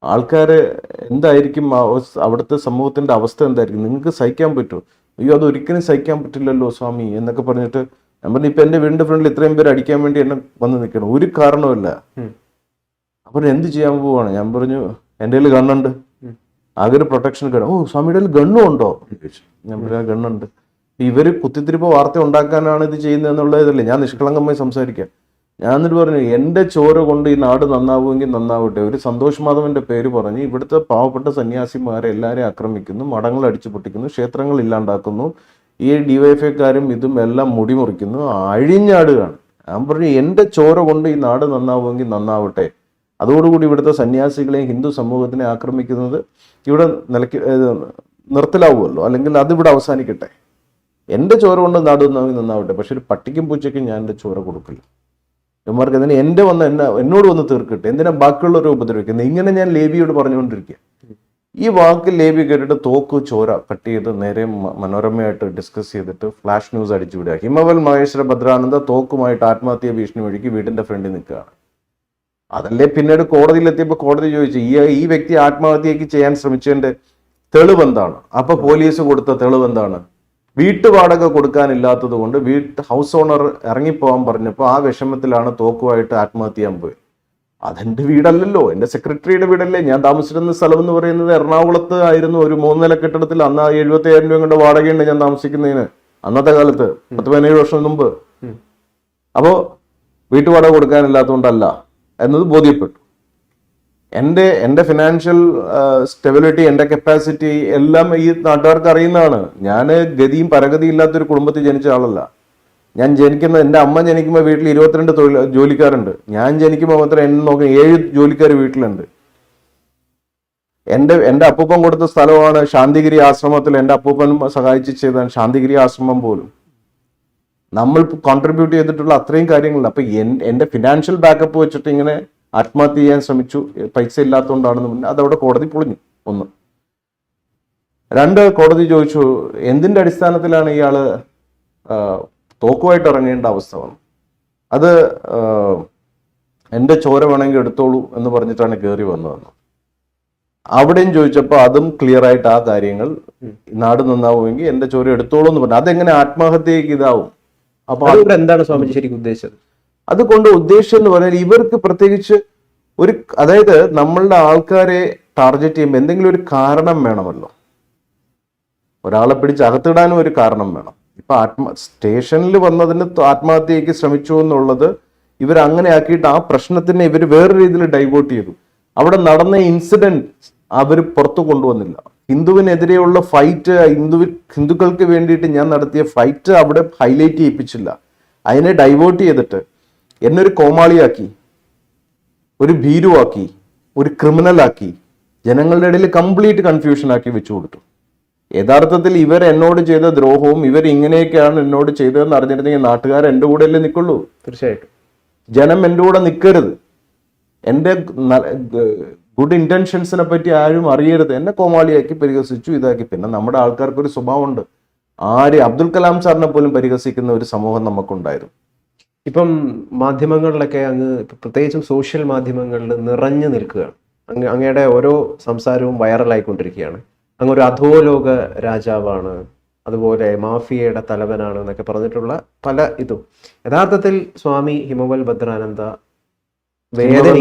ആൾക്കാർ എന്തായിരിക്കും, അവിടുത്തെ സമൂഹത്തിൻ്റെ അവസ്ഥ എന്തായിരിക്കും, നിങ്ങൾക്ക് സഹിക്കാൻ പറ്റുമോ? അയ്യോ അതൊരിക്കലും സഹിക്കാൻ പറ്റില്ലല്ലോ സ്വാമി എന്നൊക്കെ പറഞ്ഞിട്ട് ഞാൻ പറഞ്ഞു, ഇപ്പം എൻ്റെ വീടിൻ്റെ ഫ്രണ്ടിൽ ഇത്രയും പേര് അടിക്കാൻ വേണ്ടി എന്നെ വന്ന് നിൽക്കണം, ഒരു കാരണവുമില്ല. അപ്പോൾ എന്ത് ചെയ്യാൻ പോവാണ്? ഞാൻ പറഞ്ഞു, എൻ്റെ കയ്യിൽ ഗണ്ണുണ്ട്, ആകെ ഒരു പ്രൊട്ടക്ഷൻ ഗൺ. ഓ സ്വാമിയുടെ കയ്യിൽ ഗണ്ണും ഉണ്ടോ? ഞാൻ പറഞ്ഞു, ഗണ്ണുണ്ട്. ഇവർ കുത്തിത്തിരിപ്പ് വാർത്ത ഉണ്ടാക്കാനാണ് ഇത് ചെയ്യുന്നത് എന്നുള്ളതല്ലേ. ഞാൻ നിഷ്കളങ്കമായി സംസാരിക്കാം. ഞാൻ എന്നിട്ട് പറഞ്ഞു, എൻ്റെ ചോര കൊണ്ട് ഈ നാട് നന്നാവുമെങ്കിൽ നന്നാവട്ടെ. ഒരു സന്തോഷ് മാധവന്റെ പേര് പറഞ്ഞ് ഇവിടുത്തെ പാവപ്പെട്ട സന്യാസിമാരെ എല്ലാവരെയും ആക്രമിക്കുന്നു, മഠങ്ങൾ അടിച്ചു പൊട്ടിക്കുന്നു, ക്ഷേത്രങ്ങൾ ഇല്ലാണ്ടാക്കുന്നു, ഈ DYFIക്കാരും ഇതും എല്ലാം മുടിമുറിക്കുന്നു, അഴിഞ്ഞാടുകയാണ്. ഞാൻ പറഞ്ഞു, എൻ്റെ ചോര കൊണ്ട് ഈ നാട് നന്നാവുമെങ്കിൽ നന്നാവട്ടെ. അതോടുകൂടി ഇവിടുത്തെ സന്യാസികളെയും ഹിന്ദു സമൂഹത്തിനെ ആക്രമിക്കുന്നത് ഇവിടെ നിർത്തലാവുമല്ലോ, അല്ലെങ്കിൽ അതിവിടെ അവസാനിക്കട്ടെ. എൻ്റെ ചോര കൊണ്ട് നാട് നന്നാവട്ടെ. പക്ഷെ ഒരു പട്ടിക്കും പൂച്ചയ്ക്കും ഞാൻ എൻ്റെ ചോര കൊടുക്കില്ല. ഇവന്മാർക്ക് എന്തിനാ എന്നോട് വന്ന് തീർക്കട്ടെ, എന്തിനാ ബാക്കിയുള്ളവരെ ഉപദ്രവിക്കുന്നത്? ഇങ്ങനെ ഞാൻ ലേബിയോട് പറഞ്ഞുകൊണ്ടിരിക്കുക. ഈ വാക്ക് ലേബി കേട്ടിട്ട് തോക്ക് ചോര കട്ട് ചെയ്ത് നേരെ മനോരമയായിട്ട് ഡിസ്കസ് ചെയ്തിട്ട് ഫ്ലാഷ് ന്യൂസ് അടിച്ചു വിടുക. ഹിമവൽ മഹേശ്വര ഭദ്രാനന്ദ തോക്കുമായിട്ട് ആത്മഹത്യാ ഭീഷണി ഒഴുക്കി വീടിന്റെ ഫ്രണ്ടിൽ നിൽക്കുകയാണ്. അതല്ലേ പിന്നീട് കോടതിയിലെത്തിയപ്പോൾ കോടതി ചോദിച്ചു, ഈ വ്യക്തി ആത്മഹത്യക്ക് ചെയ്യാൻ ശ്രമിച്ചതിന്റെ തെളിവെന്താണ്? അപ്പൊ പോലീസ് കൊടുത്ത തെളിവെന്താണ്? വീട്ടുവാടക കൊടുക്കാനില്ലാത്തത് കൊണ്ട് ഹൗസ് ഓണർ ഇറങ്ങിപ്പോകാൻ പറഞ്ഞപ്പോൾ ആ വിഷമത്തിലാണ് തോക്കുമായിട്ട് ആത്മഹത്യ ചെയ്യാൻ പോയത്. അതെന്റെ വീടല്ലല്ലോ, എൻ്റെ സെക്രട്ടറിയുടെ വീടല്ലേ. ഞാൻ താമസിച്ചിരുന്ന സ്ഥലം എന്ന് പറയുന്നത് എറണാകുളത്ത് ആയിരുന്നു. ഒരു 3 നില കെട്ടിടത്തിൽ അന്ന് 75,000 രൂപ കൊണ്ട് വാടകയുണ്ട് ഞാൻ താമസിക്കുന്നതിന്, അന്നത്തെ കാലത്ത് 10-17 വർഷം മുമ്പ്. അപ്പോൾ വീട്ടുവാടക കൊടുക്കാനില്ലാത്തതുകൊണ്ടല്ല എന്നത് ബോധ്യപ്പെട്ടു. എൻ്റെ ഫിനാൻഷ്യൽ സ്റ്റെബിലിറ്റി, എൻ്റെ കപ്പാസിറ്റി എല്ലാം ഈ നാട്ടുകാർക്ക് അറിയുന്നതാണ്. ഞാൻ ഗതിയും പരഗതിയും ഇല്ലാത്തൊരു കുടുംബത്തിൽ ജനിച്ച ആളല്ല. ഞാൻ എൻ്റെ അമ്മ ജനിക്കുമ്പോൾ വീട്ടിൽ 22 ജോലിക്കാരുണ്ട്. ഞാൻ ജനിക്കുമ്പോൾ മാത്രം എന്നെ നോക്കുന്ന 7 ജോലിക്കാർ വീട്ടിലുണ്ട്. എൻ്റെ അപ്പൂപ്പൻ കൊടുത്ത സ്ഥലമാണ് ശാന്തിഗിരി ആശ്രമത്തിൽ. എൻ്റെ അപ്പൂപ്പൻ സഹായിച്ച് ചെയ്താണ് ശാന്തിഗിരി ആശ്രമം പോലും. നമ്മൾ കോൺട്രിബ്യൂട്ട് ചെയ്തിട്ടുള്ള അത്രയും കാര്യങ്ങളുണ്ട്. അപ്പൊ എൻ്റെ ഫിനാൻഷ്യൽ ബാക്കപ്പ് വെച്ചിട്ട് ഇങ്ങനെ ആത്മഹത്യ ചെയ്യാൻ ശ്രമിച്ചു, പൈസ ഇല്ലാത്തതുകൊണ്ടാണെന്ന് പറഞ്ഞാൽ അതവിടെ കോടതി പൊളിഞ്ഞു. 1. 2, കോടതി ചോദിച്ചു, എന്തിന്റെ അടിസ്ഥാനത്തിലാണ് ഇയാള് തോക്കുമായിട്ട് ഇറങ്ങേണ്ട അവസ്ഥ വന്നു? അത് എൻ്റെ ചോര വേണമെങ്കിൽ എടുത്തോളൂ എന്ന് പറഞ്ഞിട്ടാണ് കയറി വന്നതെന്ന്. അവിടെയും ചോദിച്ചപ്പോൾ അതും ക്ലിയർ ആയിട്ട് ആ കാര്യങ്ങൾ, നാട് നന്നാവുമെങ്കിൽ എൻ്റെ ചോര എടുത്തോളൂ എന്ന് പറഞ്ഞു. അതെങ്ങനെ ആത്മഹത്യക്ക് ഇതാവും? അപ്പൊ എന്താണ് സ്വാമിജി ശരിക്കും ഉദ്ദേശിച്ചത്? അതുകൊണ്ട് ഉദ്ദേശം എന്ന് പറഞ്ഞാൽ ഇവർക്ക് പ്രത്യേകിച്ച് അതായത് നമ്മളുടെ ആൾക്കാരെ ടാർഗറ്റ് ചെയ്യുമ്പോൾ എന്തെങ്കിലും ഒരു കാരണം വേണമല്ലോ. ഒരാളെ പിടിച്ച് അകത്തിടാനും ഒരു കാരണം വേണം. ഇപ്പൊ സ്റ്റേഷനിൽ വന്നതിന് ആത്മഹത്യക്ക് ശ്രമിച്ചു എന്നുള്ളത് ഇവരങ്ങനെ ആക്കിയിട്ട് ആ പ്രശ്നത്തിനെ ഇവർ വേറെ രീതിയിൽ ഡൈവേർട്ട് ചെയ്തു. അവിടെ നടന്ന ഇൻസിഡന്റ് അവർ പുറത്തു കൊണ്ടുവന്നില്ല. ഹിന്ദുവിനെതിരെയുള്ള ഫൈറ്റ്, ഹിന്ദുക്കൾക്ക് വേണ്ടിയിട്ട് ഞാൻ നടത്തിയ ഫൈറ്റ് അവിടെ ഹൈലൈറ്റ് ചെയ്യിപ്പിച്ചില്ല. അതിനെ ഡൈവേർട്ട് ചെയ്തിട്ട് എന്നെ ഒരു കോമാളിയാക്കി, ഒരു ഭീരുവാക്കി, ഒരു ക്രിമിനലാക്കി, ജനങ്ങളുടെ ഇടയിൽ കംപ്ലീറ്റ് കൺഫ്യൂഷൻ ആക്കി വെച്ചു കൊടുത്തു. യഥാർത്ഥത്തിൽ ഇവർ എന്നോട് ചെയ്ത ദ്രോഹവും ഇവർ ഇങ്ങനെയൊക്കെയാണ് എന്നോട് ചെയ്തതെന്ന് അറിഞ്ഞിരുന്നെങ്കിൽ നാട്ടുകാർ എൻ്റെ കൂടെ അല്ലേ നിൽക്കുള്ളൂ. തീർച്ചയായിട്ടും ജനം എൻ്റെ കൂടെ നിൽക്കരുത്. എൻ്റെ ഗുഡ് ഇന്റൻഷൻസിനെ പറ്റി ആരും അറിയരുത്. എന്നെ കോമാളിയാക്കി പരിഹസിച്ചു, ഇതാക്കി. പിന്നെ നമ്മുടെ ആൾക്കാർക്ക് ഒരു സ്വഭാവമുണ്ട്, അബ്ദുൽ കലാം സാറിനെ പോലും പരിഹസിക്കുന്ന ഒരു സമൂഹം നമുക്കുണ്ടായിരുന്നു. ഇപ്പം മാധ്യമങ്ങളിലൊക്കെ അങ്ങ് പ്രത്യേകിച്ചും സോഷ്യൽ മാധ്യമങ്ങളിൽ നിറഞ്ഞു നിൽക്കുകയാണ്. അങ്ങയുടെ ഓരോ സംസാരവും വൈറലായിക്കൊണ്ടിരിക്കുകയാണ്. അങ്ങ് ഒരു അധോലോക രാജാവാണ്, അതുപോലെ മാഫിയയുടെ തലവനാണ് എന്നൊക്കെ പറഞ്ഞിട്ടുള്ള പല ഇതും. യഥാർത്ഥത്തിൽ സ്വാമി ഹിമവൽ ഭദ്രാനന്ദ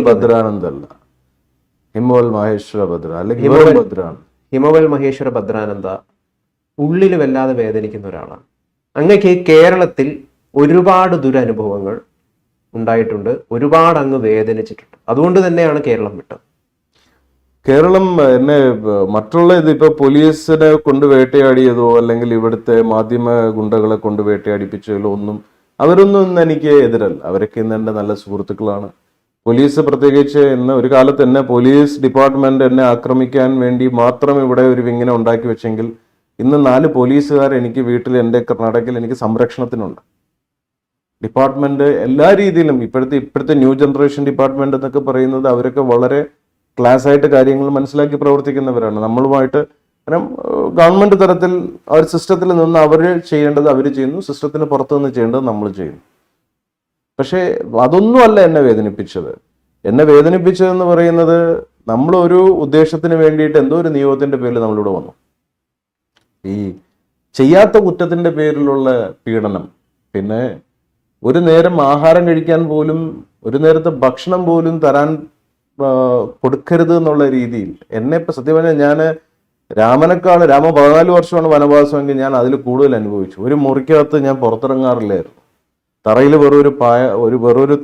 ഭദ്രാനന്ദല്ല, ഹിമവൽ മഹേശ്വര ഭദ്ര അല്ലെങ്കിൽ ഹിമവൽ മഹേശ്വര ഭദ്രാനന്ദ ഉള്ളിൽ വല്ലാതെ വേദനിക്കുന്ന ഒരാളാണ്. അങ്ങക്ക് കേരളത്തിൽ ഒരുപാട് ദുരനുഭവങ്ങൾ ഉണ്ടായിട്ടുണ്ട്, ഒരുപാട് അങ്ങ് വേദനിച്ചിട്ടുണ്ട്. അതുകൊണ്ട് തന്നെയാണ് കേരളം വിട്ടത്. കേരളം എന്നെ മറ്റുള്ള ഇതിപ്പോ പോലീസിനെ കൊണ്ട് വേട്ടയാടിയതോ അല്ലെങ്കിൽ ഇവിടുത്തെ മാധ്യമ ഗുണ്ടകളെ കൊണ്ട് വേട്ടയാടിപ്പിച്ചതിലോ അവരൊന്നും ഇന്ന് എനിക്ക് എതിരല്ല. അവരൊക്കെ ഇന്ന് എൻ്റെ നല്ല സുഹൃത്തുക്കളാണ്. പോലീസ് പ്രത്യേകിച്ച് ഇന്ന് ഒരു കാലത്ത് എന്നെ പോലീസ് ഡിപ്പാർട്ട്മെന്റ് എന്നെ ആക്രമിക്കാൻ വേണ്ടി മാത്രം ഇവിടെ ഒരു വിങ്ങിനെ ഉണ്ടാക്കി വെച്ചെങ്കിൽ ഇന്ന് 4 പോലീസുകാർ എനിക്ക് വീട്ടിൽ, എൻ്റെ കർണാടകയിൽ എനിക്ക് സംരക്ഷണത്തിനുണ്ട്. ഡിപ്പാർട്ട്മെന്റ് എല്ലാ രീതിയിലും ഇപ്പോഴത്തെ ന്യൂ ജനറേഷൻ ഡിപ്പാർട്ട്മെന്റ് എന്നൊക്കെ പറയുന്നത് അവരൊക്കെ വളരെ ക്ലാസ് ആയിട്ട് കാര്യങ്ങൾ മനസ്സിലാക്കി പ്രവർത്തിക്കുന്നവരാണ്. നമ്മളുമായിട്ട് ഗവൺമെന്റ് തലത്തിൽ ആ ഒരു സിസ്റ്റത്തിൽ നിന്ന് അവർ ചെയ്യേണ്ടത് അവർ ചെയ്യുന്നു, സിസ്റ്റത്തിന് പുറത്തു നിന്ന് ചെയ്യേണ്ടത് നമ്മൾ ചെയ്യുന്നു. പക്ഷേ അതൊന്നും അല്ല എന്നെ വേദനിപ്പിച്ചത്. എന്നെ വേദനിപ്പിച്ചതെന്ന് പറയുന്നത് നമ്മൾ ഒരു ഉദ്ദേശത്തിന് വേണ്ടിയിട്ട് എന്തോ ഒരു നിയോഗത്തിന്റെ പേരിൽ നമ്മളിവിടെ വന്നു. ഈ ചെയ്യാത്ത കുറ്റത്തിന്റെ പേരിലുള്ള പീഡനം, പിന്നെ ഒരു നേരം ആഹാരം കഴിക്കാൻ പോലും, ഒരു നേരത്തെ ഭക്ഷണം പോലും തരാൻ കൊടുക്കരുത് എന്നുള്ള രീതിയിൽ എന്നെ ഇപ്പൊ സത്യം പറഞ്ഞാൽ ഞാൻ രാമ 14 വർഷമാണ് വനവാസമെങ്കിൽ ഞാൻ അതിൽ കൂടുതൽ അനുഭവിച്ചു. ഒരു മുറിക്കകത്ത് ഞാൻ പുറത്തിറങ്ങാറില്ലായിരുന്നു. തറയിൽ വെറൊരു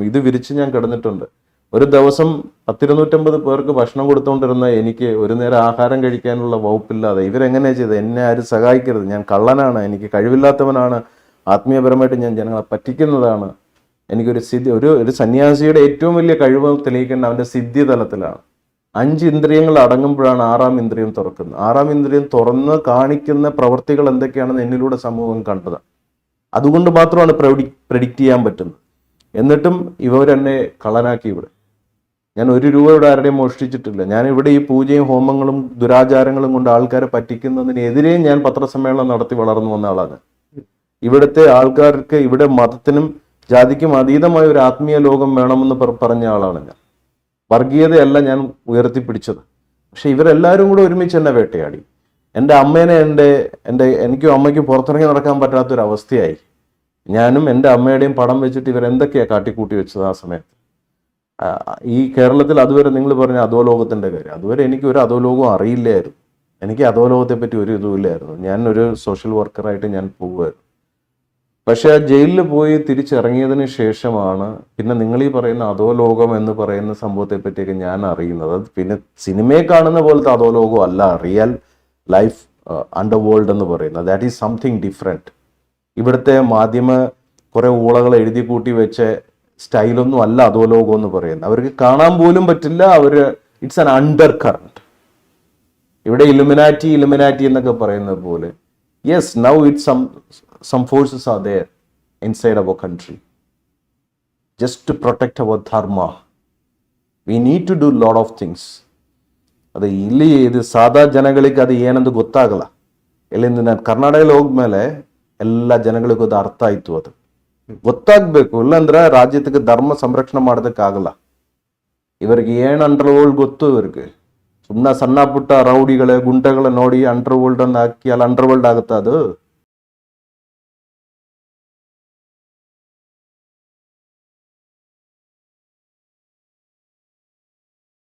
ഇത് വിരിച്ച് ഞാൻ കിടന്നിട്ടുണ്ട്. ഒരു ദിവസം 10-250 പേർക്ക് ഭക്ഷണം കൊടുത്തുകൊണ്ടിരുന്ന എനിക്ക് ഒരു നേരം ആഹാരം കഴിക്കാനുള്ള വകുപ്പില്ലാതെ ഇവരെങ്ങനെയാ ചെയ്തത്? എന്നെ ആരും സഹായിക്കരുത്, ഞാൻ കള്ളനാണ്, എനിക്ക് കഴിവില്ലാത്തവനാണ്, ആത്മീയപരമായിട്ട് ഞാൻ ജനങ്ങളെ പറ്റിക്കുന്നതാണ്. എനിക്കൊരു സിദ്ധി, ഒരു സന്യാസിയുടെ ഏറ്റവും വലിയ കഴിവ് തെളിയിക്കേണ്ട അവന്റെ സിദ്ധി തലത്തിലാണ്. 5 ഇന്ദ്രിയങ്ങൾ അടങ്ങുമ്പോഴാണ് 6ാം ഇന്ദ്രിയം തുറക്കുന്നത്. 6ാം ഇന്ദ്രിയം തുറന്ന് കാണിക്കുന്ന പ്രവർത്തികൾ എന്തൊക്കെയാണെന്ന് എന്നിലൂടെ സമൂഹം കണ്ടത്. അതുകൊണ്ട് മാത്രമാണ് പ്രെഡിക്റ്റ് ചെയ്യാൻ പറ്റുന്നത്. എന്നിട്ടും ഇവരെന്നെ കള്ളനാക്കി. ഇവിടെ ഞാൻ 1 രൂപ ഇവിടെ ആരുടെയും മോഷ്ടിച്ചിട്ടില്ല. ഞാൻ ഇവിടെ ഈ പൂജയും ഹോമങ്ങളും ദുരാചാരങ്ങളും കൊണ്ട് ആൾക്കാരെ പറ്റിക്കുന്നതിനെതിരെ ഞാൻ പത്രസമ്മേളനം നടത്തി വളർന്നു വന്ന ആളാണ്. ഇവിടുത്തെ ആൾക്കാർക്ക് ഇവിടെ മതത്തിനും ജാതിക്കും അതീതമായ ഒരു ആത്മീയ ലോകം വേണമെന്ന് പറഞ്ഞ ആളാണ് ഞാൻ. വർഗീയതയല്ല ഞാൻ ഉയർത്തിപ്പിടിച്ചത്. പക്ഷെ ഇവരെല്ലാവരും കൂടെ ഒരുമിച്ച് എന്നെ വേട്ടയാടി. എൻ്റെ അമ്മേനെ എനിക്കും അമ്മയ്ക്കും പുറത്തിറങ്ങി നടക്കാൻ പറ്റാത്തൊരവസ്ഥയായി. ഞാനും എൻ്റെ അമ്മയുടെയും പടം വെച്ചിട്ട് ഇവരെന്തൊക്കെയാണ് കാട്ടിക്കൂട്ടി വെച്ചത് ആ സമയത്ത്. ഈ കേരളത്തിൽ അതുവരെ നിങ്ങൾ പറഞ്ഞ അധോലോകത്തിൻ്റെ കാര്യം, അതുവരെ എനിക്ക് ഒരു അധോലോകവും അറിയില്ലായിരുന്നു. എനിക്ക് അധോലോകത്തെ പറ്റി ഒരു ഇതുമില്ലായിരുന്നു. ഞാൻ ഒരു സോഷ്യൽ വർക്കറായിട്ട് ഞാൻ പോവുമായിരുന്നു. പക്ഷെ ആ ജയിലിൽ പോയി തിരിച്ചിറങ്ങിയതിന് ശേഷമാണ് പിന്നെ നിങ്ങൾ ഈ പറയുന്ന അധോലോകം എന്ന് പറയുന്ന സംഭവത്തെ പറ്റിയൊക്കെ ഞാൻ അറിയുന്നത്. അത് പിന്നെ സിനിമയെ കാണുന്ന പോലത്തെ അധോലോകം അല്ല, റിയൽ ലൈഫ് അണ്ടർ വേൾഡ് എന്ന് പറയുന്നത്. That is something different. ഇവിടുത്തെ മാധ്യമ കുറെ ഊളകൾ എഴുതി കൂട്ടി വെച്ച സ്റ്റൈലൊന്നും അല്ല അധോലോകം എന്ന് പറയുന്നത്. അവർക്ക് കാണാൻ പോലും പറ്റില്ല. It's an under current. ഇവിടെ ഇലുമിനാറ്റി എന്നൊക്കെ പറയുന്നത് പോലെ, yes, now it's some forces are there inside our country just to protect our dharma. We need to do lot of things. ಅದು ಇಲ್ಲಿ ಇದು ಸಾದಾ ಜನಗಳಿಗೆ ಅದು ಏನಂದು ಗೊತ್ತಾಗಲ್ಲ. ಎಲ್ಲಿಂದ ನಾನು ಕರ್ನಾಟಕದಲ್ಲಿ ಹೋಗ್ಮೇಲೆ ಎಲ್ಲ ಜನಗಳಿಗೂ ಅದು ಅರ್ಥ ಆಯ್ತು. ಅದು ಗೊತ್ತಾಗ್ಬೇಕು, ಇಲ್ಲಾಂದ್ರೆ ರಾಜ್ಯಕ್ಕೆ ಧರ್ಮ ಸಂರಕ್ಷಣೆ ಮಾಡೋದಕ್ಕಾಗಲ್ಲ. ಇವರಿಗೆ ಏನು ಅಂಡರ್ ವರ್ಲ್ಡ್ ಗೊತ್ತು. ಇವ್ರಿಗೆ ಸುಮ್ಮನೆ ಸಣ್ಣ ಪುಟ್ಟ ರೌಡಿಗಳೇ ಗುಂಟೆಗಳ ನೋಡಿ ಅಂಡರ್ ವರ್ಲ್ಡ್ ಅನ್ನು ಹಾಕಿ ಅಲ್ಲಿ ಅಂಡರ್ ವರ್ಲ್ಡ್ ಆಗುತ್ತಾ ಅದು?